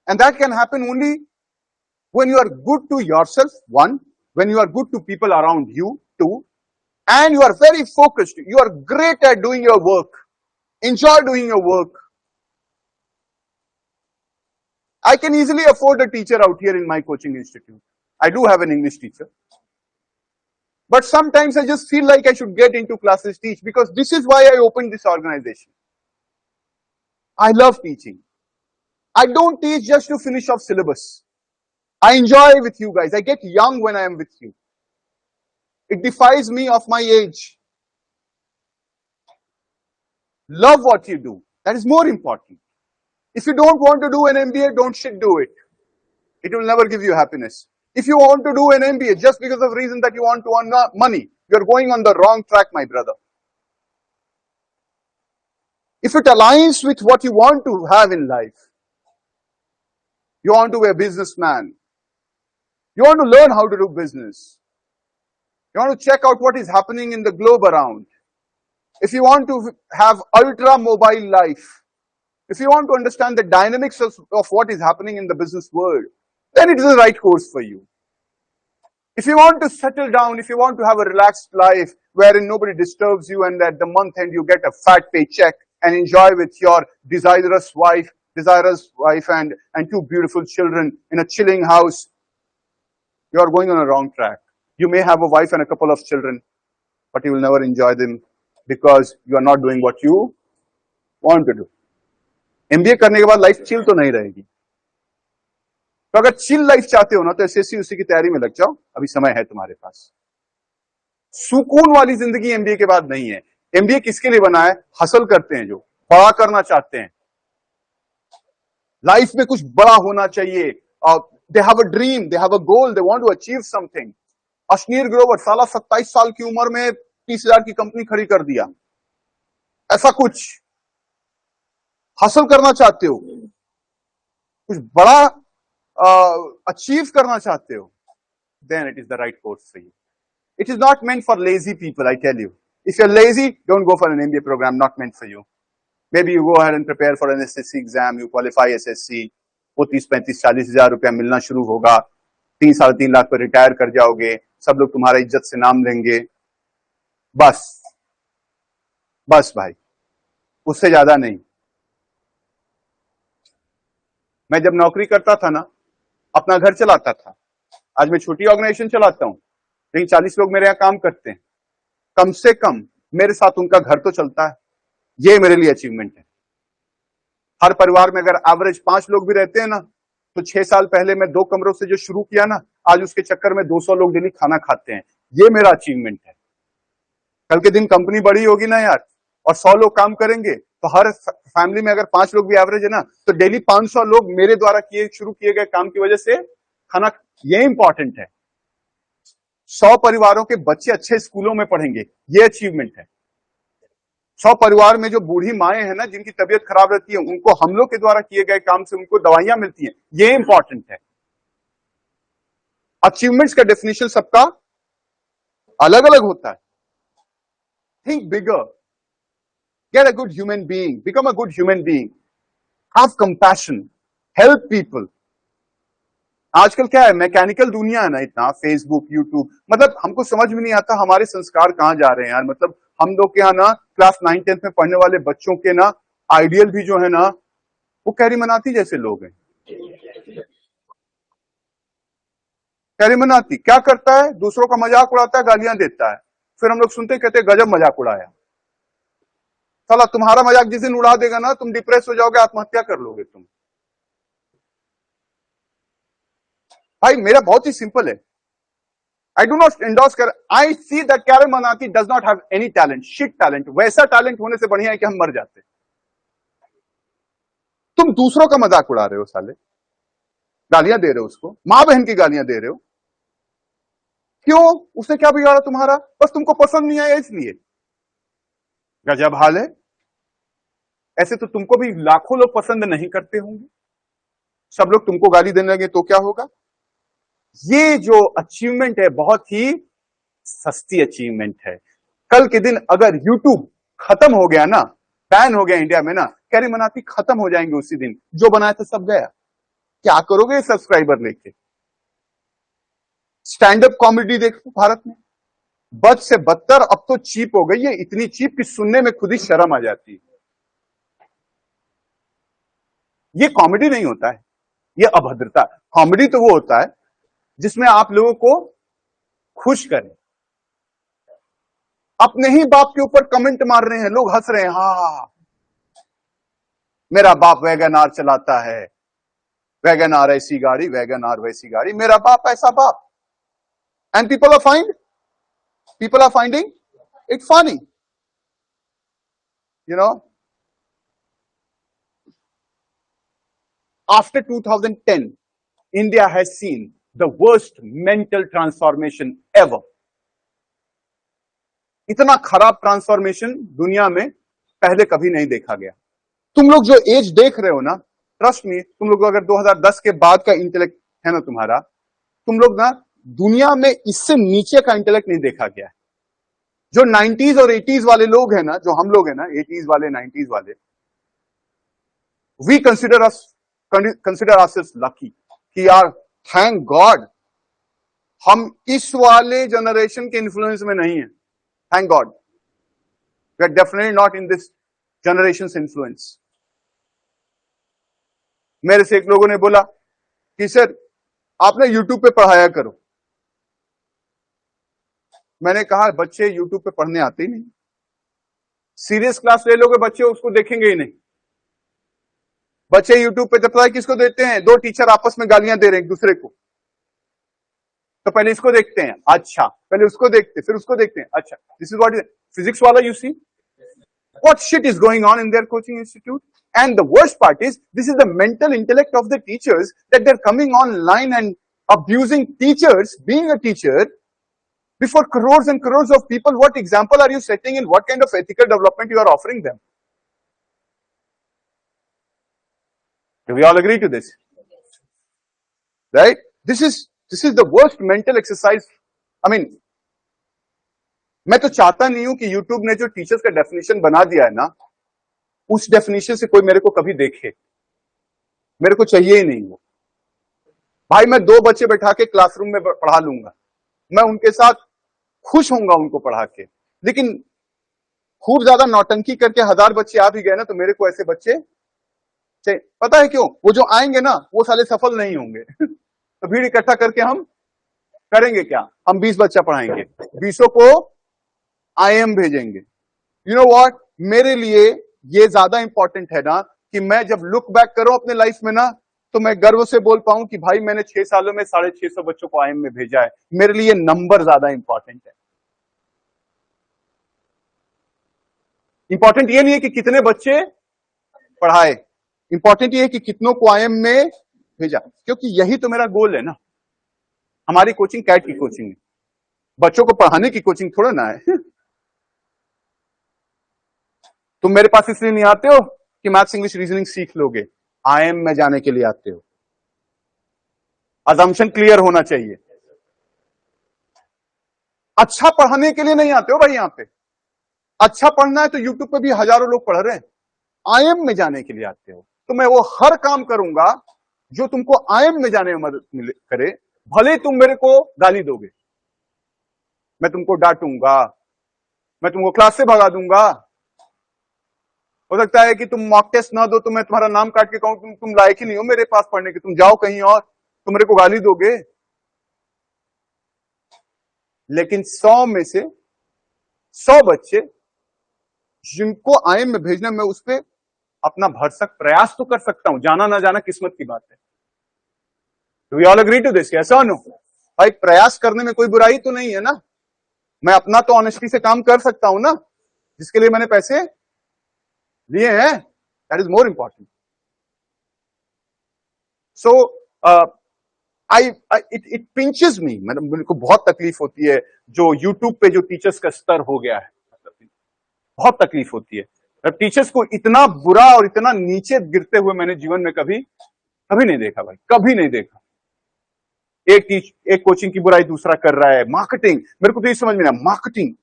And that can happen only when you are good to yourself, one, when you are good to people around you, two, and you are very focused. You are great at doing your work. Enjoy doing your work. I can easily afford a teacher out here in my coaching institute. I do have an English teacher. But sometimes I just feel like I should get into classes, teach, because this is why I opened this organization. I love teaching. I don't teach just to finish off syllabus. I enjoy with you guys. I get young when I am with you. It defies me of my age. Love what you do. That is more important. If you don't want to do an MBA, don't shit do it. It will never give you happiness. If you want to do an MBA just because of reason that you want to earn money, you're going on the wrong track, my brother. If it aligns with what you want to have in life, you want to be a businessman, you want to learn how to do business, you want to check out what is happening in the globe around, if you want to have ultra mobile life, if you want to understand the dynamics of what is happening in the business world, then it is the right course for you. If you want to settle down, if you want to have a relaxed life wherein nobody disturbs you and at the month end you get a fat paycheck and enjoy with your desirous wife and two beautiful children in a chilling house, you are going on a wrong track. You may have a wife and a couple of children, but you will never enjoy them because you are not doing what you want to do. MBA करने के बाद लाइफ चिल तो नहीं रहेगी। तो अगर चिल लाइफ चाहते हो ना, तो एसएससी उसी की तैयारी में लग जाओ, अभी समय है तुम्हारे पास। सुकून वाली जिंदगी एमबीए के बाद नहीं है। एमबीए किसके लिए बना है? हसल करते हैं, जो बड़ा करना चाहते हैं, लाइफ में कुछ बड़ा होना चाहिए, they have a dream, they have a goal, they want to achieve something. Ashneer Grover साला 27 साल की उम्र में 30,000 की कंपनी खड़ी कर दिया। ऐसा कुछ हासिल करना चाहते हो, कुछ बड़ा अचीव करना चाहते हो, then it is the right course for you. It is not meant for lazy people, I tell you. If you're lazy, don't go for an MBA program, not meant for you. Maybe you go ahead and prepare for an SSC exam, you qualify SSC, वो 30-35-40 हजार रुपया मिलना शुरू होगा, 3-3.5 लाख पर रिटायर कर जाओगे, सब लोग तुम्हारा इज्जत से नाम लेंगे, बस भाई, उससे ज्यादा नहीं। मैं जब नौकरी करता था ना, अपना घर चलाता था। आज मैं छोटी ऑर्गेनाइजेशन चलाता हूं, लेकिन 40 लोग मेरे यहां काम करते हैं। कम से कम मेरे साथ उनका घर तो चलता है, ये मेरे लिए अचीवमेंट है। हर परिवार में अगर एवरेज 5 लोग भी रहते हैं ना, तो 6 साल पहले मैं 2 कमरों से जो शुरू किया ना, आज उसके चक्कर में 200 लोग डेली खाना खाते हैं। ये मेरा अचीवमेंट है। कल के दिन कंपनी बड़ी होगी ना यार, और 100 लोग काम करेंगे, तो हर फैमिली में अगर 5 लोग भी एवरेज है ना, तो डेली 500 लोग मेरे द्वारा शुरू किए गए काम की वजह से खाना, ये इंपॉर्टेंट है। 100 परिवारों के बच्चे अच्छे स्कूलों में पढ़ेंगे, ये अचीवमेंट है। 100 परिवार में जो बूढ़ी माएं हैं ना, जिनकी तबीयत खराब रहती है, उनको हम लोग के द्वारा किए गए काम से उनको दवाइयां मिलती हैं, ये इंपॉर्टेंट है। अचीवमेंट्स का डेफिनेशन सबका अलग अलग होता है। Think bigger, get a good human being, become a good human being, have compassion, help people. आजकल क्या है, मैकेनिकल दुनिया है ना, इतना फेसबुक, यूट्यूब, मतलब हमको समझ में नहीं आता हमारे संस्कार कहां जा रहे हैं यार। मतलब हम लोग के यहाँ ना क्लास 9, 10 में पढ़ने वाले बच्चों के ना आइडियल भी जो है ना, वो कैरी मनाती जैसे लोग हैं। कैरी मनाती क्या करता है, दूसरों का मजाक उड़ाता है, गालियां देता है, फिर हम लोग सुनते कहते गजब मजाक उड़ाया। साला तुम्हारा मजाक जिस दिन उड़ा देगा ना, तुम डिप्रेस हो जाओगे, आत्महत्या कर लोगे तुम। भाई मेरा बहुत ही सिंपल है, आई डू नॉट एंडोर्स कर, आई सी दैट कैरल मनाती does not have any talent, shit talent. वैसा टैलेंट होने से बढ़िया है कि हम मर जाते। तुम दूसरों का मजाक उड़ा रहे हो, साले गालियां दे रहे हो उसको, मां बहन की गालियां दे रहे हो। क्यों? उसने क्या बिगाड़ा तुम्हारा? बस तुमको पसंद नहीं आया इसलिए। गजब हाल है। ऐसे तो तुमको भी लाखों लोग पसंद नहीं करते होंगे, सब लोग तुमको गाली देने लगे तो क्या होगा? ये जो अचीवमेंट है बहुत ही सस्ती अचीवमेंट है। कल के दिन अगर यूट्यूब खत्म हो गया ना, बैन हो गया इंडिया में ना, कैरी मनाती खत्म हो जाएंगे उसी दिन, जो बनाया था सब गया। क्या करोगे सब्सक्राइबर लेके? स्टैंड अप कॉमेडी देखो भारत में, बद से बदतर अब तो चीप हो गई है, इतनी चीप कि सुनने में खुद ही शर्म आ जाती है। ये कॉमेडी नहीं होता है, ये अभद्रता। कॉमेडी तो वो होता है जिसमें आप लोगों को खुश करें। अपने ही बाप के ऊपर कमेंट मार रहे हैं लोग, हंस रहे हैं, हाँ मेरा बाप वैगन आर चलाता है, वैगन आर ऐसी गाड़ी, वैगन आर वैसी गाड़ी, मेरा बाप ऐसा बाप। And people are finding it funny, you know. After 2010, India has seen the worst mental transformation ever. इतना खराब ट्रांसफॉर्मेशन दुनिया में पहले कभी नहीं देखा गया। तुम लोग जो एज देख रहे हो ना, ट्रस्ट मी, तुम लोग अगर 2010 के बाद का इंटेलेक्ट है ना तुम्हारा, तुम लोग ना दुनिया में इससे नीचे का इंटेलेक्ट नहीं देखा गया है। जो 90s और 80s वाले लोग हैं ना, जो हम लोग हैं ना, 80s वाले 90s वाले, वी कंसिडर अस लकी कि यार थैंक गॉड हम इस वाले जनरेशन के इन्फ्लुएंस में नहीं है। Thank God we are definitely not in this generations influence. मेरे से एक लोगों ने बोला कि सर आपने यूट्यूब पे पढ़ाया करो। मैंने कहा बच्चे यूट्यूब पे पढ़ने आते ही नहीं, सीरियस क्लास ले लोगे बच्चे उसको देखेंगे ही नहीं। बच्चे यूट्यूब पे पता है किसको देते हैं? 2 टीचर आपस में गालियां दे रहे हैं एक दूसरे को, तो पहले इसको देखते हैं, अच्छा, पहले उसको देखते फिर उसको देखते हैं, अच्छा, दिस इज व्हाट फिजिक्स वाला, you see what shit is going on in their coaching institute. And the worst part is, this is the mental intellect of the teachers, that they're coming online and abusing teachers, being a teacher, before crores and crores of people. What example are you setting in? What kind of ethical development you are offering them? Do we all agree to this? Right? This is the worst mental exercise. I mean, मैं तो चाहता नहीं हूं कि YouTube ने जो टीचर्स का डेफिनेशन बना दिया है ना, उस डेफिनेशन से कोई मेरे को कभी देखे, मेरे को चाहिए ही नहीं वो। भाई मैं 2 बच्चे बैठा के क्लासरूम में पढ़ा लूंगा, मैं उनके साथ खुश होऊंगा उनको पढ़ा के, लेकिन खूब ज्यादा नौटंकी करके 1000 बच्चे आ भी गए ना, तो मेरे को ऐसे बच्चे चाहिए। पता है क्यों? वो जो आएंगे ना वो साले सफल नहीं होंगे। तो भीड़ इकट्ठा करके हम करेंगे क्या? हम 20 बच्चा पढ़ाएंगे, 20 को IIM भेजेंगे। यू नो व्हाट, मेरे लिए ये ज्यादा इंपॉर्टेंट है ना कि मैं जब लुक बैक करूं अपने लाइफ में ना, तो मैं गर्व से बोल पाऊं कि भाई मैंने 6 सालों में 650 बच्चों को आईएम में भेजा है। मेरे लिए नंबर ज्यादा इंपॉर्टेंट है। इंपॉर्टेंट ये नहीं है कि कितने बच्चे पढ़ाए, इंपॉर्टेंट ये है कि कितनों को आईएम में भेजा, क्योंकि यही तो मेरा गोल है ना। हमारी कोचिंग कैट की कोचिंग है, बच्चों को पढ़ाने की कोचिंग थोड़ा ना है। तुम मेरे पास इसलिए नहीं आते हो कि मैथ्स इंग्लिश रीजनिंग सीख लोगे, आईएम में जाने के लिए आते हो। अजम्पशन क्लियर होना चाहिए। अच्छा पढ़ाने के लिए नहीं आते हो भाई यहां पे। अच्छा पढ़ना है तो यूट्यूब पे भी हजारों लोग पढ़ रहे हैं। आईएम में जाने के लिए आते हो तो मैं वो हर काम करूंगा जो तुमको आईएम में जाने में मदद करे। भले ही तुम मेरे को गाली दोगे, मैं तुमको डांटूंगा, मैं तुमको क्लास से भगा दूंगा। हो सकता है कि तुम मॉक टेस्ट ना दो तो मैं तुम्हारा नाम काट के कहूं तुम लायक ही नहीं हो मेरे पास पढ़ने के, तुम जाओ कहीं और, तुम मेरे को गाली दोगे। लेकिन 100 में से 100 बच्चे जिनको आईएम में भेजना, मैं उस पर अपना भरसक प्रयास तो कर सकता हूं। जाना ना जाना किस्मत की बात है। Do we all agree to this? Yes or no? भाई प्रयास करने में कोई बुराई तो नहीं है ना। मैं अपना तो ऑनेस्टी से काम कर सकता हूं ना, जिसके लिए मैंने पैसे लिए हैं। That is more important. So it pinches me, मतलब मेरे को बहुत तकलीफ होती है जो यूट्यूब पे जो टीचर्स का स्तर हो गया है, बहुत तकलीफ होती है। टीचर्स को इतना बुरा और इतना नीचे गिरते हुए मैंने जीवन में कभी नहीं देखा भाई, कभी नहीं देखा। एक कोचिंग की बुराई दूसरा कर रहा है। मार्केटिंग, मेरे को तो ये समझ में नहीं, मार्केटिंग।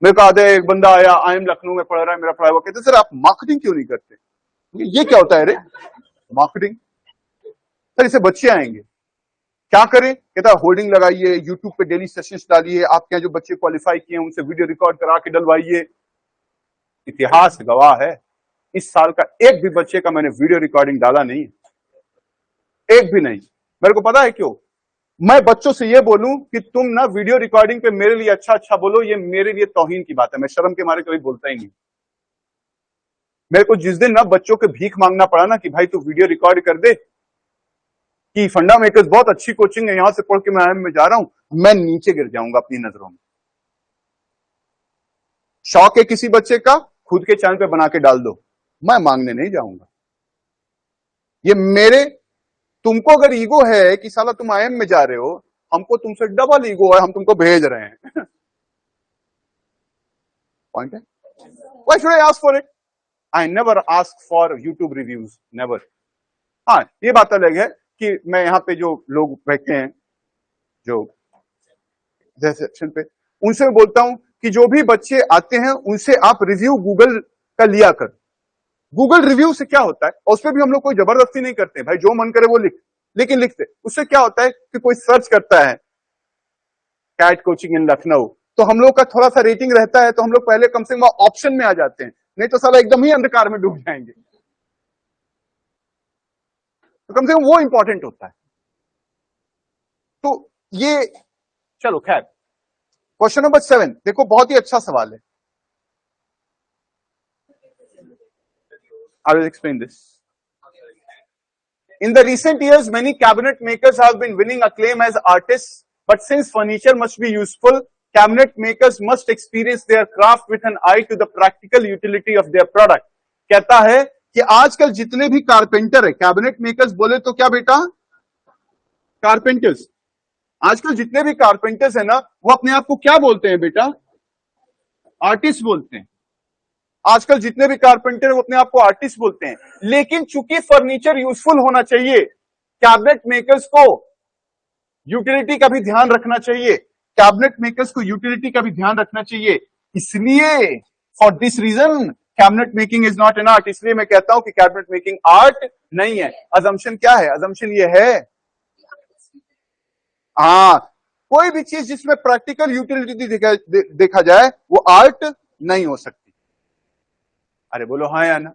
मेरे को आधे एक बंदा आया, आईएम लखनऊ में पढ़ रहा है, मेरा पढ़ा हुआ, कहते सर आप मार्केटिंग क्यों नहीं करते? ये क्या होता है रे मार्केटिंग? सर इसे बच्चे आएंगे, क्या करें? कहता होर्डिंग लगाइए, यूट्यूब पे डेली सेशंस डालिए, आपके यहाँ जो बच्चे क्वालिफाई किए हैं उनसे वीडियो रिकॉर्ड करा के डलवाइए। इतिहास गवाह है, इस साल का एक भी बच्चे का मैंने वीडियो रिकॉर्डिंग डाला नहीं, एक भी नहीं। मेरे को पता है क्यों? मैं बच्चों से ये बोलूं कि तुम ना वीडियो रिकॉर्डिंग पे मेरे लिए अच्छा बोलो, ये मेरे लिए तौहीन की बात है। मैं शर्म के मारे कभी बोलता ही नहीं। मेरे को जिस दिन ना बच्चों के भीख मांगना पड़ा ना कि भाई तू वीडियो रिकॉर्ड कर दे, कि फंडा मेकर्स बहुत अच्छी कोचिंग है, यहां से पढ़ के मैं आईएम में जा रहा हूं, मैं नीचे गिर जाऊंगा अपनी नजरों में। शौक है किसी बच्चे का, खुद के चैनल पे बना के डाल दो, मैं मांगने नहीं जाऊंगा। ये मेरे, तुमको अगर ईगो है कि साला तुम आईएम में जा रहे हो, हमको तुमसे डबल ईगो है, हम तुमको भेज रहे हैं। पॉइंट है? Why should I ask for it? I never ask for YouTube reviews, never. हाँ, ये बात अलग है कि मैं यहाँ पे जो लोग बैठते हैं जो सेक्शन पे, उनसे मैं बोलता हूं कि जो भी बच्चे आते हैं उनसे आप रिव्यू गूगल का लिया कर। गूगल रिव्यू से क्या होता है, और उसपे भी हम लोग कोई जबरदस्ती नहीं करते भाई, जो मन करे वो लेकिन लिखते। उससे क्या होता है कि कोई सर्च करता है कैट कोचिंग इन लखनऊ, तो हम लोग का थोड़ा सा रेटिंग रहता है, तो हम लोग पहले कम से कम ऑप्शन में आ जाते हैं, नहीं तो साला एकदम ही अंधकार में डूब जाएंगे। तो कम से कम वो इंपॉर्टेंट होता है। तो ये, चलो खैर, क्वेश्चन नंबर 7 देखो, बहुत ही अच्छा सवाल है। I will explain this. In the recent years, many cabinet makers have been winning acclaim as artists, but since furniture must be useful, cabinet makers must experience their craft with an eye to the practical utility of their product. कहता है कि आजकल जितने भी कारपेंटर है, कैबिनेट मेकर्स बोले तो क्या बेटा? कारपेंटर्स। आजकल जितने भी कारपेंटर्स है ना, वो अपने आप को क्या बोलते हैं बेटा? आर्टिस्ट बोलते हैं। आजकल जितने भी कारपेंटर है वो अपने आप को आर्टिस्ट बोलते हैं। लेकिन चूंकि फर्नीचर यूजफुल होना चाहिए, कैबिनेट मेकर्स को यूटिलिटी का भी ध्यान रखना चाहिए, कैबिनेट मेकर्स को यूटिलिटी का भी ध्यान रखना चाहिए। इसलिए for this reason cabinet making is not an art. इसलिए मैं कहता हूं कि कैबिनेट मेकिंग आर्ट नहीं है। अजम्पशन क्या है? अजम्पशन ये है, हाँ, कोई भी चीज जिसमें प्रैक्टिकल यूटिलिटी देखा जाए वो आर्ट नहीं हो सकती। अरे बोलो हाँ या ना?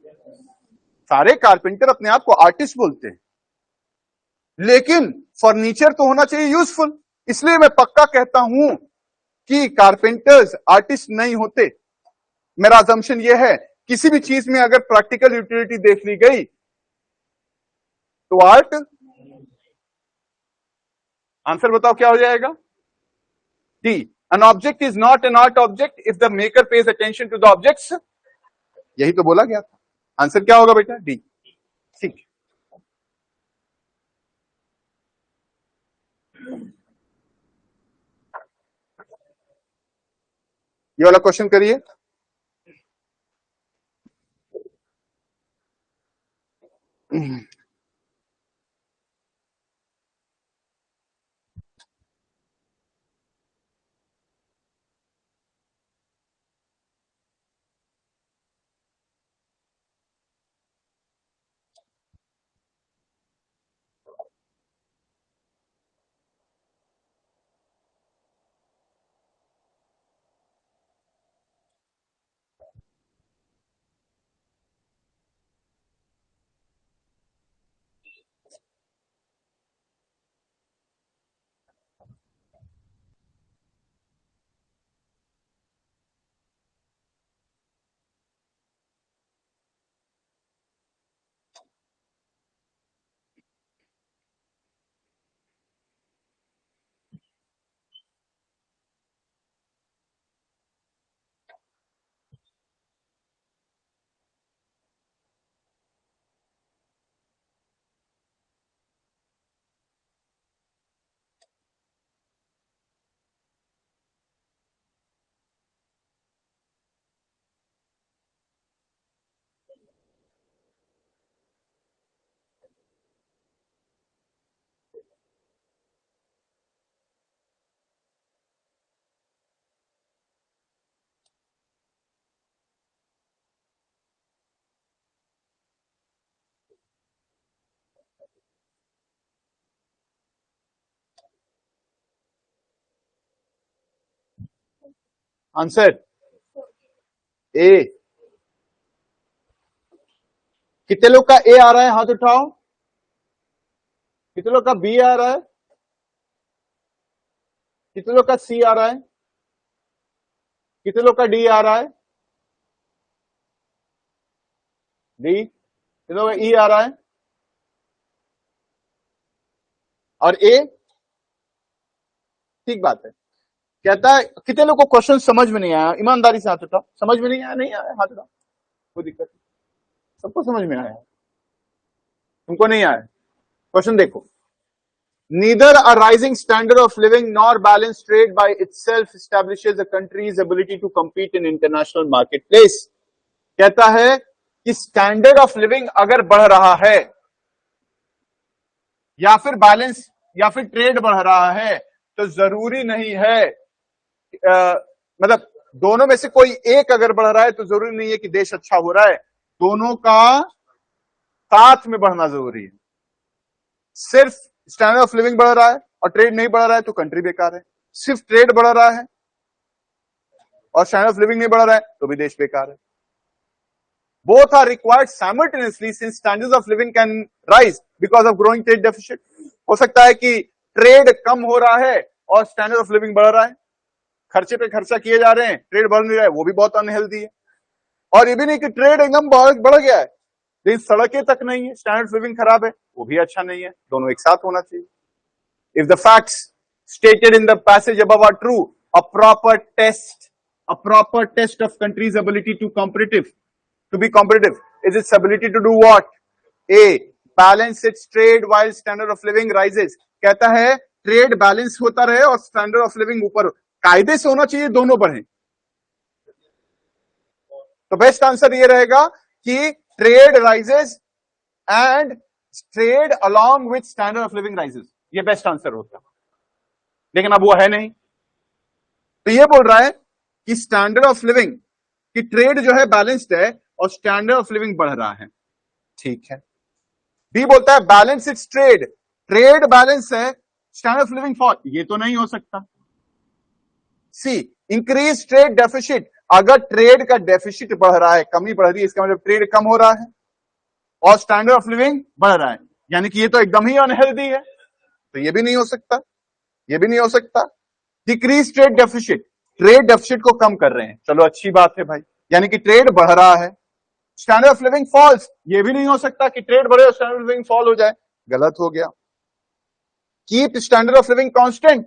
सारे कारपेंटर अपने आप को आर्टिस्ट बोलते हैं, लेकिन फर्नीचर तो होना चाहिए यूजफुल। इसलिए मैं पक्का कहता हूं कि कारपेंटर्स आर्टिस्ट नहीं होते। मेरा अजम्पशन यह है, किसी भी चीज में अगर प्रैक्टिकल यूटिलिटी देख ली गई तो आर्ट आंसर बताओ क्या हो जाएगा? D, an object is not an art object if the maker pays attention to the objects, यही तो बोला गया था। आंसर क्या होगा बेटा? डी। ठीक, ये वाला क्वेश्चन करिए। Answer A. कितने लोग का ए आ रहा है? हाथ उठाओ। कितने लोग का बी आ रहा है? कितने लोग का सी आ रहा है? कितने लोग का डी आ रहा है? डी। कितने लोग का ई आ रहा है? और ए? ठीक बात है। कहता है कितने लोग को क्वेश्चन समझ में नहीं आया? ईमानदारी से हाथ उठाओ। समझ में नहीं आया? नहीं आया हाथ उठाओ, कोई दिक्कत नहीं। सबको समझ में आया, तुमको नहीं आया? क्वेश्चन देखो। Neither a rising standard of living nor balanced trade by itself establishes a country's ability to compete in international marketplace. कहता है कि स्टैंडर्ड ऑफ लिविंग अगर बढ़ रहा है या फिर बैलेंस या फिर ट्रेड बढ़ रहा है तो जरूरी नहीं है, मतलब दोनों में से कोई एक अगर बढ़ रहा है तो जरूरी नहीं है कि देश अच्छा हो रहा है, दोनों का साथ में बढ़ना जरूरी है। सिर्फ स्टैंडर्ड ऑफ लिविंग बढ़ रहा है और ट्रेड नहीं बढ़ रहा है तो कंट्री बेकार है। सिर्फ ट्रेड बढ़ रहा है और स्टैंडर्ड ऑफ लिविंग नहीं बढ़ रहा है तो भी देश बेकार है। Both are required simultaneously since standards of living can rise because of growing trade deficit. हो सकता है कि ट्रेड कम हो रहा है और स्टैंडर्ड ऑफ लिविंग बढ़ रहा है, खर्चे पे खर्चा किए जा रहे हैं, ट्रेड बढ़ नहीं रहा है, वो भी बहुत अनहेल्दी है। और ये भी नहीं कि ट्रेड एकदम बहुत बढ़ गया है लेकिन सड़कें तक नहीं है, स्टैंडर्ड ऑफ लिविंग खराब है, वो भी अच्छा नहीं है। दोनों एक साथ होना चाहिए। If the facts stated in the passage above are true, a proper test of country's ability to be competitive is its ability to do what? A, balance its trade while standard of living rises. कहता है ट्रेड बैलेंस होता रहे और स्टैंडर्ड ऑफ लिविंग ऊपर कायदे से होना चाहिए, दोनों बढ़े। तो बेस्ट आंसर ये रहेगा कि trade rises and trade along with standard of living rises, ये बेस्ट आंसर होता है। लेकिन अब वो है नहीं, तो ये बोल रहा है कि स्टैंडर्ड ऑफ लिविंग कि ट्रेड जो है बैलेंस्ड है और स्टैंडर्ड ऑफ लिविंग बढ़ रहा है। ठीक है। बी बोलता है बैलेंस इट्स ट्रेड बैलेंस है, स्टैंडर्ड ऑफ लिविंग फॉल, ये तो नहीं हो सकता। सी, इंक्रीज ट्रेड डेफिसिट, अगर ट्रेड का डेफिसिट बढ़ रहा है, कमी बढ़ रही है, इसका मतलब ट्रेड कम हो रहा है और स्टैंडर्ड ऑफ लिविंग बढ़ रहा है, यानी कि ये तो एकदम ही अनहेल्दी है, तो ये भी नहीं हो सकता, ये भी नहीं हो सकता। डिक्रीज ट्रेड डेफिसिट को कम कर रहे हैं, चलो अच्छी बात है भाई, यानी कि ट्रेड बढ़ रहा है। स्टैंडर्ड ऑफ लिविंग फॉल्स, ये भी नहीं हो सकता कि ट्रेड बढ़े और स्टैंडर्ड ऑफ लिविंग फॉल हो जाए, गलत हो गया। Keep standard of living constant,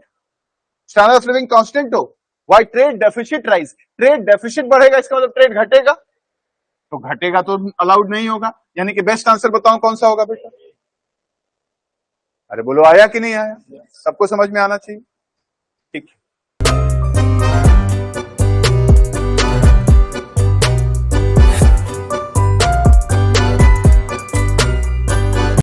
standard of living constant हो, why trade deficit rise, trade deficit बढ़ेगा इसका मतलब ट्रेड घटेगा, तो घटेगा तो अलाउड नहीं होगा, यानी कि बेस्ट आंसर बताओ कौन सा होगा बेटा? अरे बोलो आया कि नहीं आया? सबको समझ में आना चाहिए, ठीक है।